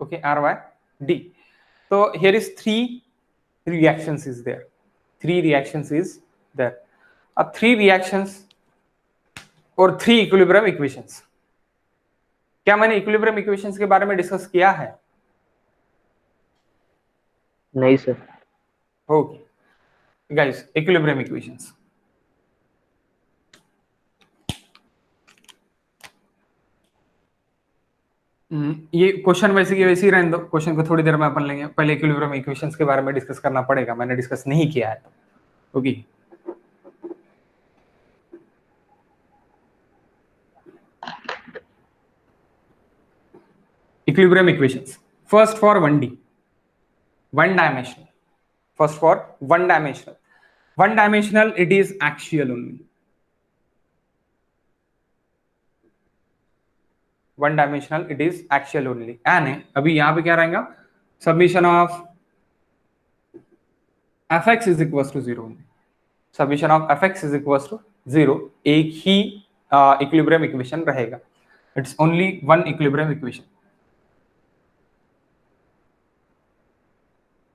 Okay, ryd. So here is 3 reactions is there. 3 reactions is there. 3 reactions और 3 इक्विलिब्रियम इक्वेशंस. क्या मैंने इक्विलिब्रियम इक्वेशंस के बारे में डिस्कस किया है? नहीं sir. Okay guys, equilibrium equations. ये क्वेश्चन वैसे की वैसे ही रहने दो. क्वेश्चन को थोड़ी देर में अपन लेंगे. पहले इक्विलिब्रियम इक्वेशंस के बारे में डिस्कस करना पड़ेगा, मैंने डिस्कस नहीं किया है. Okay, equilibrium equations. First for 1D, one dimensional. First for one dimensional. One dimensional, it is axial only. One dimensional, it is axial only. And अभी यहाँ पे क्या रहेगा? Summation of fx is equals to 0 only. Summation of fx is equals to 0. एक ही equilibrium equation रहेगा. It's only one equilibrium equation.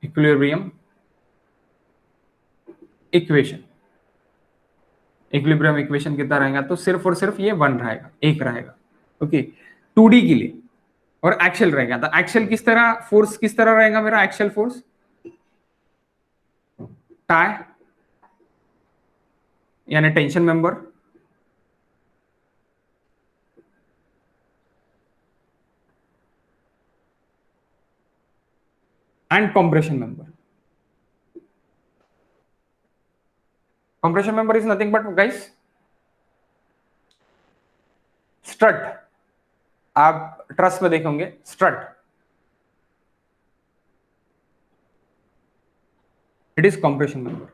Equilibrium equation. Equilibrium equation कितना रहेगा? तो सिर्फ और सिर्फ ये 1 रहेगा, एक रहेगा. ओके, 2D के लिए. और एक्शियल रहेगा. तो एक्शियल किस तरह, फोर्स किस तरह रहेगा मेरा? एक्शियल फोर्स टाई यानी tension member, and compression member. Compression member is nothing but guys strut. आप ट्रस्ट में देखेंगे strut, it is compression member.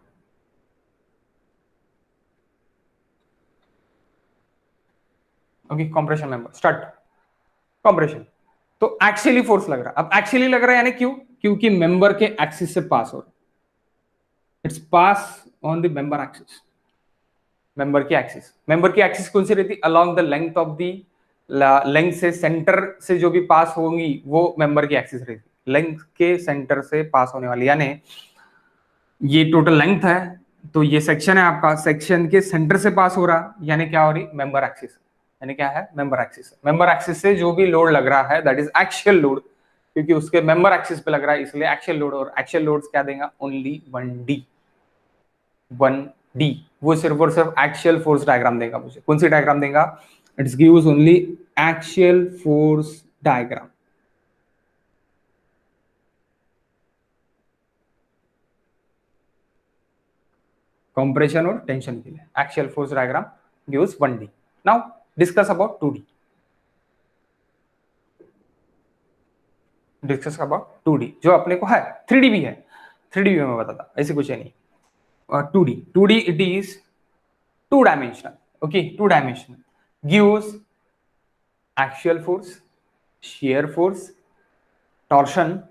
Okay, compression member, strut, compression. तो एक्चुअली फोर्स लग रहा है. अब एक्चुअली लग रहा है यानी क्यों? क्योंकि मेंबर के एक्सिस से पास हो रहा है. It's pass on the member axis. Member की एक्सिस, मेंबर की एक्सिस कौन सी रहती? Along the length of the length से सेंटर से जो भी पास होंगी वो मेंबर की एक्सिस रहेगी. लेंथ के सेंटर से पास होने वाली, यानी ये टोटल लेंथ है, तो ये सेक्शन है आपका, सेक्शन के सेंटर से पास हो रहा, यानी क्या हो रही? Member axis. यानी क्या है? Member axis. मेंबर एक्सिस से जो भी लोड लग रहा है दैट इज एक्शियल लोड, क्योंकि उसके मेंबर एक्सिस पे लग रहा है, इसलिए एक्शियल लोड. और एक्शियल लोड्स क्या देगा? Only 1D. 1D वो सिर्फ और सिर्फ एक्शियल फोर्स डायग्राम देगा मुझे. कौन सी डायग्राम देगा? It's gives only axial force diagram. Compression और टेंशन के लिए axial force diagram gives 1D. Now discuss about 2D. Discuss about 2D जो अपने को है. 3D भी है, 3D भी मैं बताता, ऐसी कुछ है नहीं. 2D, 2D it is 2-dimensional. Okay, 2-dimensional gives axial force, shear force, torsion,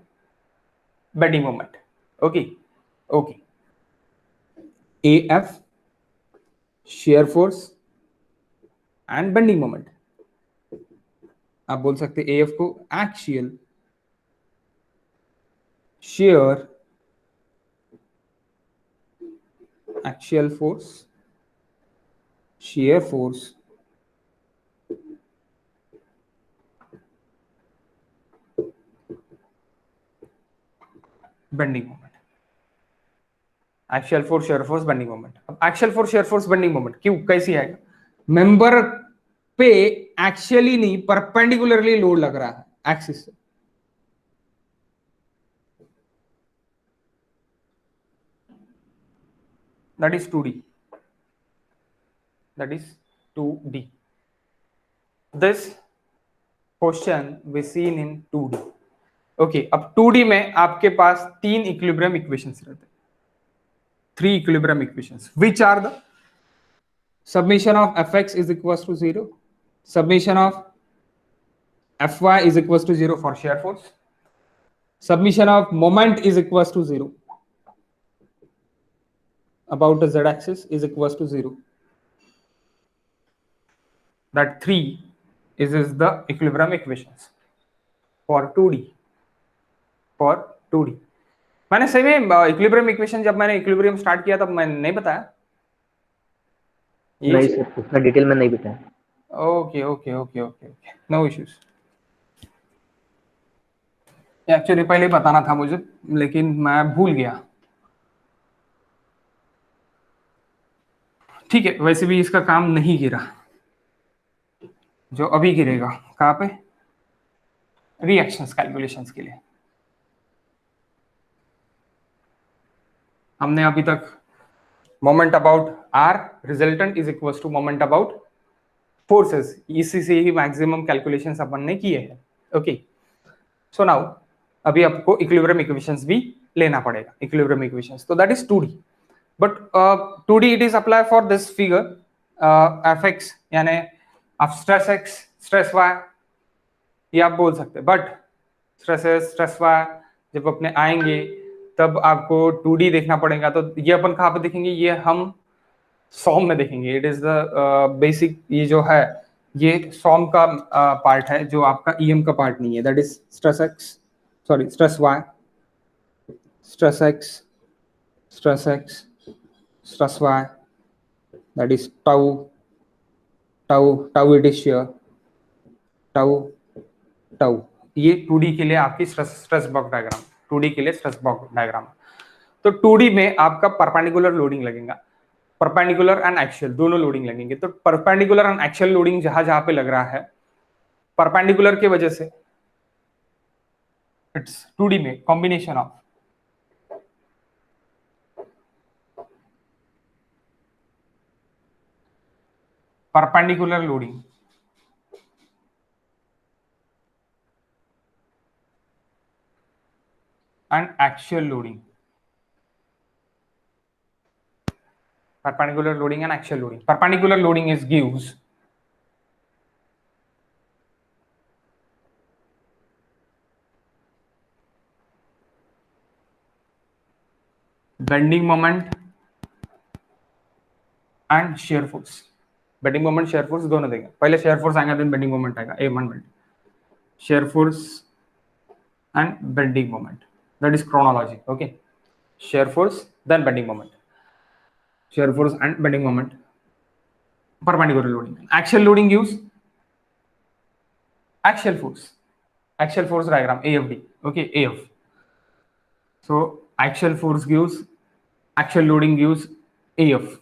bending moment. Okay, okay. AF, shear force and bending moment. आप बोल सकते AF को axial, shear, axial force, shear force, bending moment. Axial force, shear force, bending moment. अब axial force, shear force, bending moment क्यों, कैसी आएगा? Member पे actually नहीं, परपेंडिकुलरली लोड लग रहा है एक्सिस से. That is 2D. That is 2D. This question we seen in 2D। Okay, अब 2D में आपके पास 3 इक्विलिब्रियम इक्वेशंस रहते हैं, 3 equilibrium equations, which are the summation of fx is equals to 0, summation of fy is equals to 0 for shear force, summation of moment is equals to 0 about the z axis is equals to 0. That 3 is the equilibrium equations for 2D, for 2D। मैंने सही में equilibrium equation जब मैंने equilibrium start किया तब मैंने नहीं बताया नहीं सर, उतना डिटेल में नहीं बताया। Okay okay okay okay okay, no issues. Actually पहले बताना था मुझे, लेकिन मैं भूल गया। ठीक है, वैसे भी इसका काम नहीं गिरा, जो अभी गिरेगा कहाँ पे, रिएक्शंस कैलकुलेशंस के लिए। हमने अभी तक moment about R resultant is equal to moment about forces, इसी से ही मैक्सिमम कैलकुलेशंस अपन ने किए हैं। ओके, सो नाउ अभी आपको इक्विलिब्रियम इक्वेशंस भी लेना पड़ेगा, इक्विलिब्रियम इक्वेशंस। तो that is 2D, but 2D it is apply for this figure fx, यानी आप स्ट्रेस x स्ट्रेस y ये आप बोल सकते हैं, but stress s stress y जब अपने आएंगे तब आपको 2D देखना पड़ेगा। तो ये अपन कहाँ पे देखेंगे, ये हम सॉम में देखेंगे। इट इज द बेसिक, ये जो है ये सॉम का पार्ट है, जो आपका EM का पार्ट नहीं है। That is stress x, sorry stress y, stress x, stress x, stress y, that is tau, tau it is shear, tau। ये 2D के लिए आपकी स्ट्रेस बॉक्स डायग्राम, 2D के लिए स्ट्रेस बॉक्स डायग्राम। तो 2D में आपका परपेंडिकुलर लोडिंग लगेगा, परपेंडिकुलर एंड एक्सियल दोनों लोडिंग लगेंगे। तो परपेंडिकुलर एंड एक्सियल लोडिंग जहां जहां पे लग रहा है, परपेंडिकुलर की वजह से इट्स 2D में combination of perpendicular loading and axial loading, perpendicular loading and axial loading। Perpendicular loading is gives bending moment and shear force। Bending moment shear force दोनों देंगे, पहले शेयर फोर्स आएगा देन बेंडिंग मोमेंट आएगा। A one minute, shear force and bending moment, that is chronology. Okay, shear force then bending moment, shear force and bending moment, perpendicular loading। axial loading gives axial force diagram, AFD। okay, AF, so axial force gives, axial loading gives AF।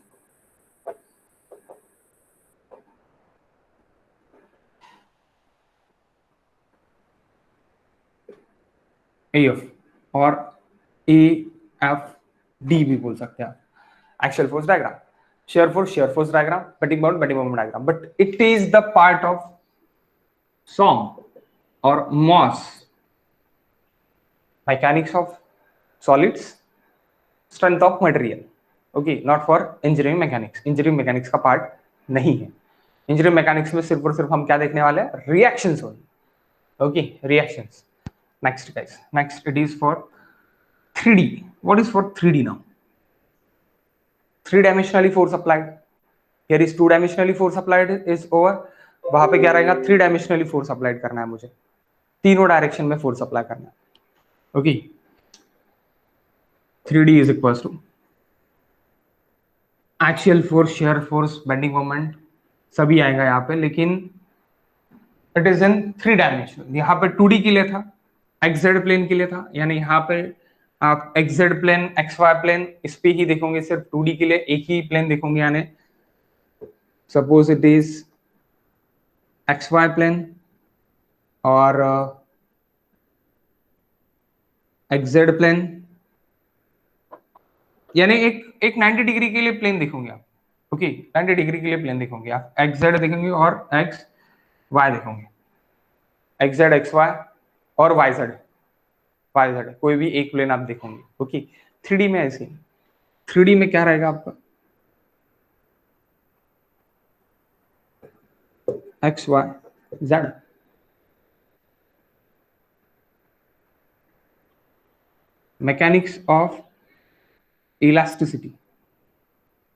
AF और AFD भी बोल सकते हैं आप, axial force diagram, shear force diagram, bending moment diagram, but it is the part of SOM or MOS, mechanics of solids, strength of material। okay, not for engineering mechanics। engineering mechanics का part नहीं है। engineering mechanics में सिर्फ और सिर्फ हम क्या देखने वाले हैं, reactions only। okay, reactions। next guys, next it is for 3D। what is for 3D now? 3-dimensionally force applied, here is 2-dimensionally force applied is over। वहां पे क्या रहेगा, 3-dimensionally force applied करना है मुझे, तीनों डायरेक्शन में फोर्स अप्लाई करना है। Okay, 3D is equals to axial force, shear force, bending moment सभी आएगा यहाँ पे, लेकिन इट इज इन 3 डायमेंशनल। यहाँ पे 2D के लिए था, XZ प्लेन के लिए था, यानी यहाँ पे आप XZ प्लेन, XY प्लेन इस पे ही देखोगे, सिर्फ 2D के लिए एक ही प्लेन देखोगे। यानी suppose it is XY plane और XZ प्लेन, यानी एक 90 डिग्री के लिए प्लेन देखोगे आप। ओके, 90 डिग्री के लिए प्लेन देखोगे आप, XZ देखेंगे और वाई देखोगे, एक्स जेड एक्स वाई और वाई जेड कोई भी एक प्लेन आप देखोगे। ओके, 3D में ऐसे, 3D में क्या रहेगा आपका, X Y Z. Mechanics of elasticity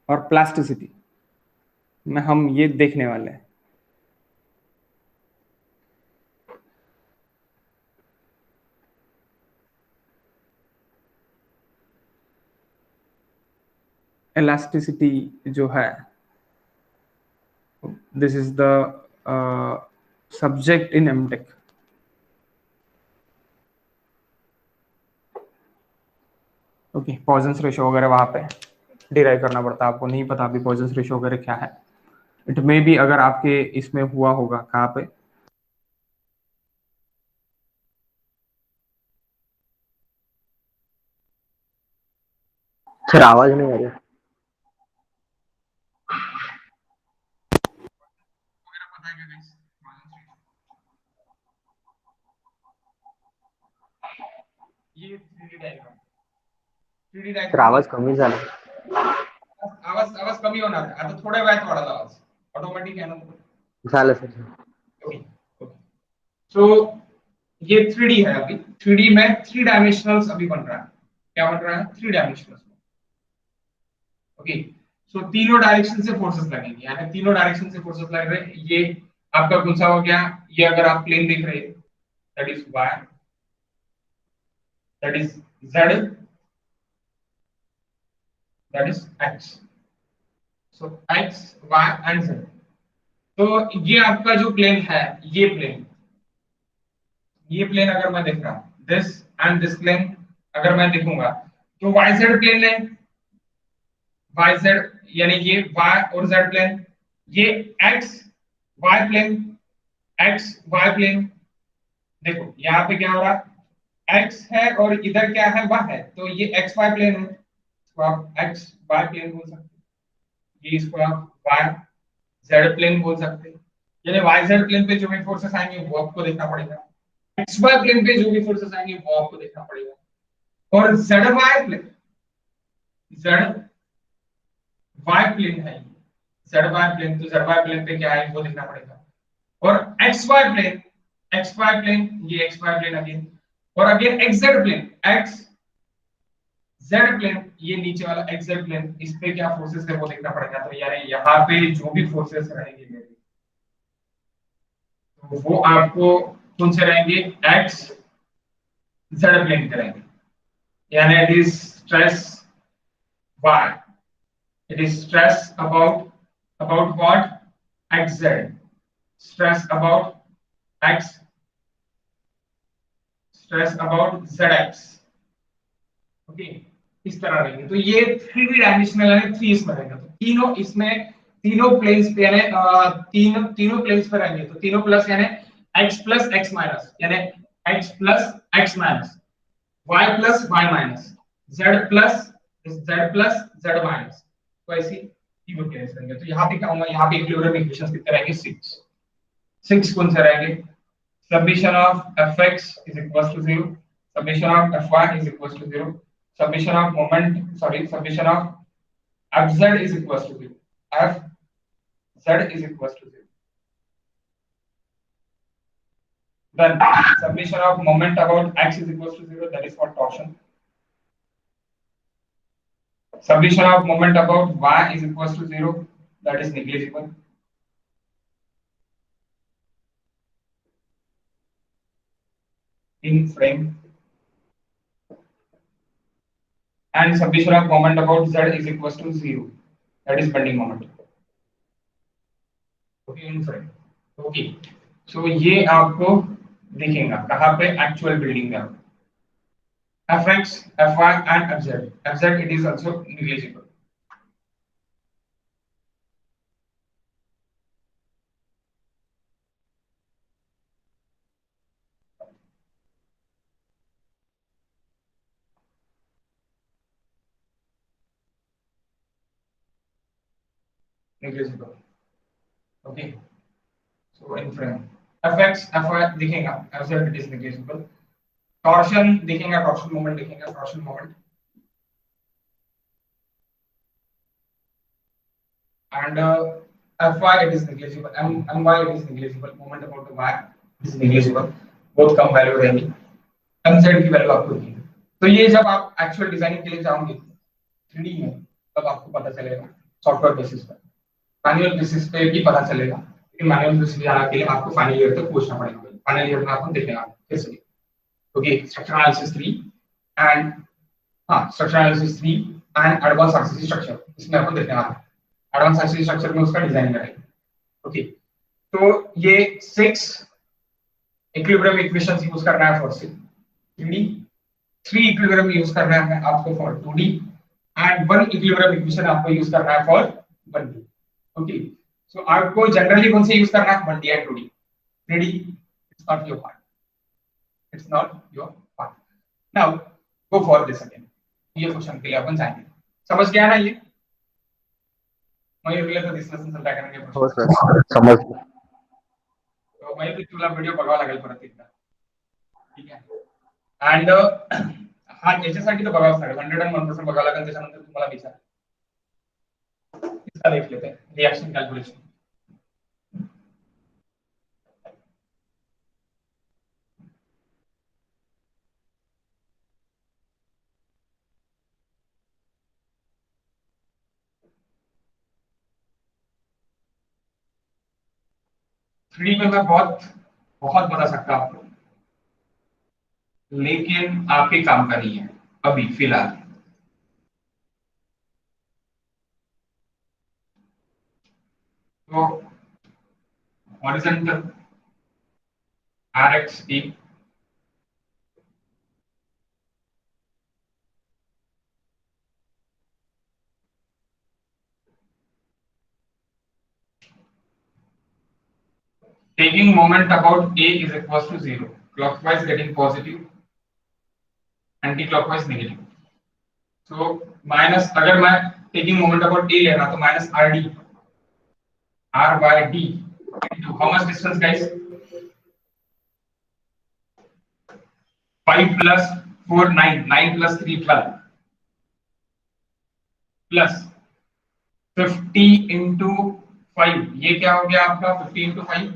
और प्लास्टिसिटी में हम ये देखने वाले हैं। इलास्टिसिटी जो है, this is the subject in MTech. Okay, Poisson's ratio वगैरह वहां पे डिराइव करना पड़ता है, आपको नहीं पता अभी पॉइजंस रेशो वगैरह क्या है। इट मे बी अगर आपके इसमें हुआ होगा, कहाँ पे, सर आवाज नहीं आ रही। ये 3D diagram, 3D sir diagram आवाज कमी झाला. आवाज आवाज कमी होणार, आता थोड्या वेळात वाढला आवाज, ऑटोमॅटिक आहे ना. झालं सर. ओके ओके, सो ये 3D है, अभी 3D में 3 डायमेंशनल्स अभी बन रहा है। क्या बन रहा है? 3 डायमेंशनल्स। ओके, सो तीनों डायरेक्शन से फोर्सेस लगेंगे, यानी तीनों डायरेक्शन से फोर्सेस लग रहे हैं। ये आपका कौन सा हो गया, ये अगर आप प्लेन देख रहे हैं, that is y, that is z, that is x। So x y and z। तो ये आपका जो प्लेन है, ये प्लेन अगर मैं देख रहा हूं, दिस एंड दिस प्लेन अगर मैं देखूंगा, तो yz प्लेन है, yz यानी ये y और z प्लेन, ये x y plane, x y plane. देखो यहाँ पे क्या हो रहा है, x है और इधर क्या है, y है, तो ये x y प्लेन है, इसको आप x y प्लेन बोल सकते हैं, ये इसको आप y z प्लेन बोल सकते हैं। यानी y z प्लेन पे जो भी फोर्सेस आएंगे वो आपको देखना पड़ेगा, x y प्लेन पे जो भी फोर्सेस आएंगे वो आपको देखना पड़ेगा। और z y plane, z y plane है, जेड वाई प्लेन, तो जेड वाई प्लेन पे क्या है वो देखना पड़ेगा। और एक्स वाई प्लेन, ये एक्स वाई प्लेन अगेन, और again X Z plane, X Z plane, ये नीचे वाला एक्स जेड प्लेन, इस पे क्या फोर्सेस है वो देखना पड़ेगा। तो यानी यहाँ पे जो भी फोर्सेस रहेंगे मेरे, तो वो आपको कौन से रहेंगे, एक्स जेड प्लेन पे रहेंगे। यानी it is stress Y, it is stress about what, xz, stress about x, stress about zx। Okay, इस तरह रहेंगे। तो ये 3D डायमेंशनल यानी 3 इसमें रहेगा, तो तीनों इसमें, तीनों प्लेन्स पे यानी तीनों प्लेन्स पे रहेंगे, तो तीनों प्लस यानी x प्लस x माइनस, यानी x plus x minus, y plus y minus, z plus z minus. तो ऐसी तीनों प्लेन्स रहेंगे। तो यहाँ पे क्या होगा, यहाँ पे इक्विलिब्रियम इक्वेशंस कितने रहेंगे, 6 कौन से रहेंगे, summation of fx is equals to 0, summation of fy is equals to 0, summation of summation of fz is equals to 0, fz is equals to 0, then summation of moment about x is equals to 0, that is for torsion, summation of moment about y is equals to 0, that is negligible, in frame, and summation of moment about z is equals to 0, that is bending moment। Okay, in frame. Okay, so ये आपको दिखेगा कहाँ पे, actual building में। fx, fy and fz it is also negligible। negligible। Okay, so in frame FX FY दिखेगा as it is negligible. Torsion दिखेगा, torsion moment दिखेगा, torsion moment and Fy it is negligible, My it is negligible, moment about the Y is negligible, both come value रहेंगी, mz की value आपको दिखेगी। तो ये जब आप एक्चुअल डिजाइनिंग के लिए जाओगे 3D में तब आपको पता चलेगा सॉफ्टवेयर बेसिस पर, मैनुअल बेसिस पे भी पता चलेगा, लेकिन मैनुअल बेसिस पे जाने के लिए आपको फाइनल ईयर तक पूछना पड़ेगा। फाइनल ईयर में आपको देखेगा कैसे, क्योंकि structural analysis 3 and structural analysis 3 and advance RCC structure, इसमें आपको देखना है एडवांस आरसीसी स्ट्रक्चर में उसका डिजाइन करेंगे। ओके, तो ये 6 इक्विलिब्रियम इक्वेशंस यूज करना है फॉर 3D, 3 इक्विलिब्रियम यूज करना है आपको for 2D and 1 equilibrium equation आपको यूज करना है फॉर 1D। ओके, सो आपको जनरली कौन से यूज करना है 1D and 2D, 3D it's not your part, it's not your part. Now go for this again, ये क्वेश्चन के लिए अपन जाएंगे, समझ गया ना ये? मैं ये तो डिस्कशन चलता करेंगे। हो सर, समझ। तो मैं तुला व्हिडिओ बघावा लागेल परत एकदा, ठीक आहे? एंड हा याच्यासाठी तर बघावाच लागेल, 101% बघावं लागेल, त्याच्यानंतर तुम्हाला विचार इसका देख लेते हैं रिएक्शन कैलकुलेशन। थ्री में मैं बहुत बहुत बता सकता हूं, लेकिन आपके काम का नहीं है अभी फिलहाल। तो हॉरिजॉन्टल RX की taking moment about A is equals to 0, clockwise getting positive, anti-clockwise negative। So minus, अगर मैं taking moment about A लेना तो minus RD, R by D into how much distance guys? 5 plus 4 9, 9 plus 3 12 plus 50 into 5, ये क्या हो गया आपका 50 into 5,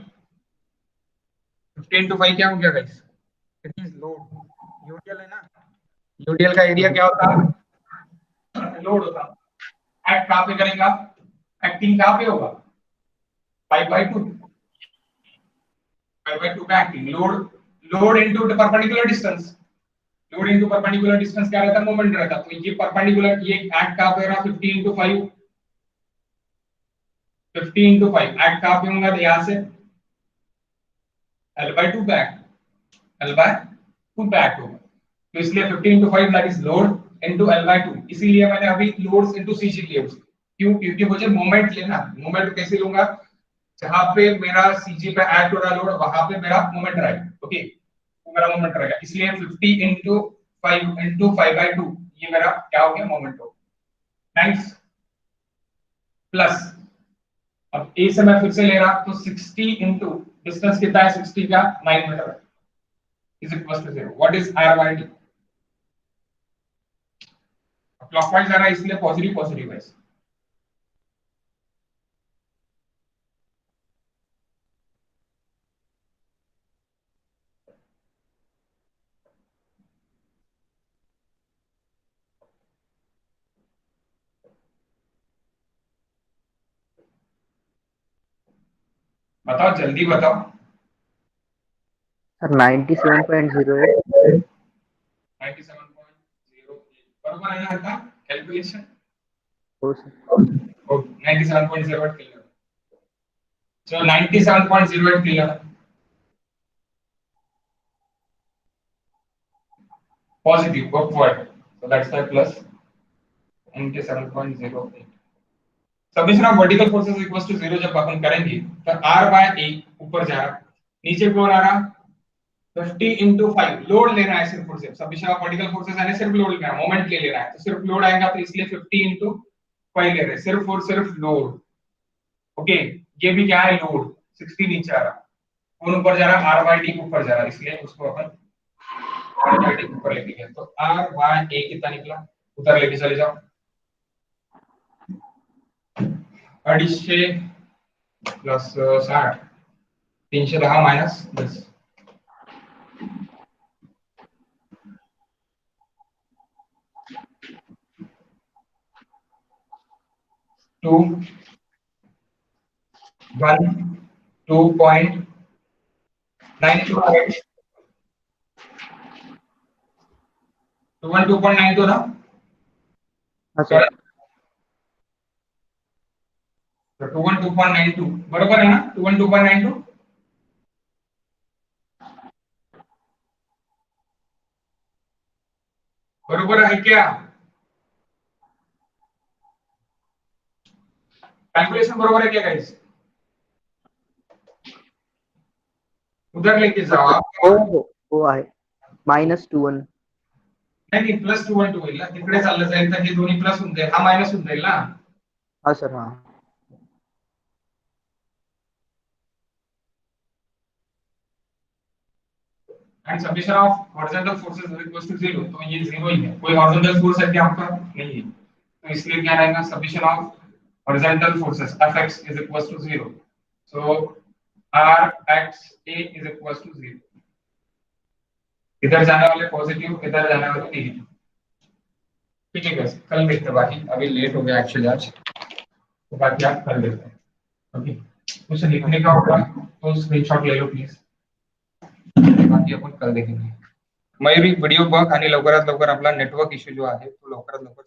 50 into 5 क्या हो गया guys? It is load, UTL है ना, यूटीएल का एरिया क्या होता है? लोड होता है। एक्ट कहां पे करेगा? एक्टिंग कहां पे होगा? 5/2, 5/2 का acting. Load into the perpendicular distance, load into perpendicular distance क्या रहता है? मोमेंट रहता है। तो ये परपेंडिकुलर, ये एक्ट कहां पे रहा? 50 into 5, 50 into 5 एक्ट कहां पे होगा? यहां से L/2 पे एक्ट, L/2 पे एक्ट होगा। तो इसलिए 50 into 5 that is load into L/2, इसीलिए मैंने अभी लोड्स into CG लिए उसके। क्यों? क्योंकि मुझे मोमेंट लेना, मोमेंट कैसे लूंगा? जहां पे मेरा CG पे एक्ट हो रहा लोड, वहां पे मेरा मोमेंट रहेगा। ओके, तो मेरा मोमेंट रहेगा, इसलिए 50 into 5 into 5/2 ये मेरा क्या हो गया? मोमेंट हो। थैंक्स। प्लस अब ए से मैं फिर से ले रहा, तो 60 into डिस्टेंस कितना है? 60 का 9 metre is equal to 0। What is R by D? Clockwise जा रहा है, इसलिए पॉजिटिव पॉजिटिव है। बताओ जल्दी बताओ। सर 97.08। 97.08 बरोबर आहे ना आता कॅल्क्युलेशन? हो sir. Okay, 97.08 clear. So 97.08 clear. Positive upward, so that's the plus 97.08। Summation of vertical forces equals to 0 जब अपन करेंगे तो R by A ऊपर जा रहा, नीचे कौन आ रहा? 50 into 5 लोड लेना है सिर्फ और सिर्फ। समेशन ऑफ वर्टिकल फोर्सेस आने सिर्फ लोड लेना है, मोमेंट ले लेना है, तो सिर्फ लोड आएगा, तो इसलिए 50 into 5 ले रहे हैं, सिर्फ और सिर्फ लोड। ओके, ये भी क्या है? लोड। 60 नीचे आ रहा, कौन ऊपर जा रहा है, आर बाई डी ऊपर जा रहा है, इसलिए उसको अपन आर बाई डी ऊपर लेके गए, तो आर बाय ए कितना निकला, उधर लेके चले जाओ, 250 प्लस 60, 310 माइनस 10, 2 1 2.92 2.92 ना, हाँ सर. तो 2.92 बरोबर है ना, 2.92 बरोबर है क्या, कैलकुलेशन बरोबर है क्या गाइस, उधर लेके जाओ आप, हो आहे -21. नाही प्लस 212 होईल ना, तिकडे चाललं जाईल तर हे दोन्ही प्लस होऊन जाईल, हा मायनस होऊन जाईल ना, हाँ सर. हाँ. And summation of horizontal forces is equal to 0, तो ये 0 ही है, कोई हॉरिजॉन्टल फोर्स है क्या आपका, नहीं है, तो इसलिए क्या रहेगा, summation of horizontal forces fx is equal to 0, so rxa is equal to 0, इधर जाने वाले पॉजिटिव, इधर जाने वाले नेगेटिव, ठीक है guys, कल देखते हैं, बाकी अभी लेट हो गया एक्चुअली आज, तो बाकी आप कल देखते हैं, ओके, कुछ लिखने का होगा तो स्क्रीनशॉट ले लो प्लीज, बाकी आपण कल देखेंगे. मयूरी व्हिडिओ बघ आणि लवकरात लवकर आपला नेटवर्क इश्यू जो आहे तो लवकरात लवकर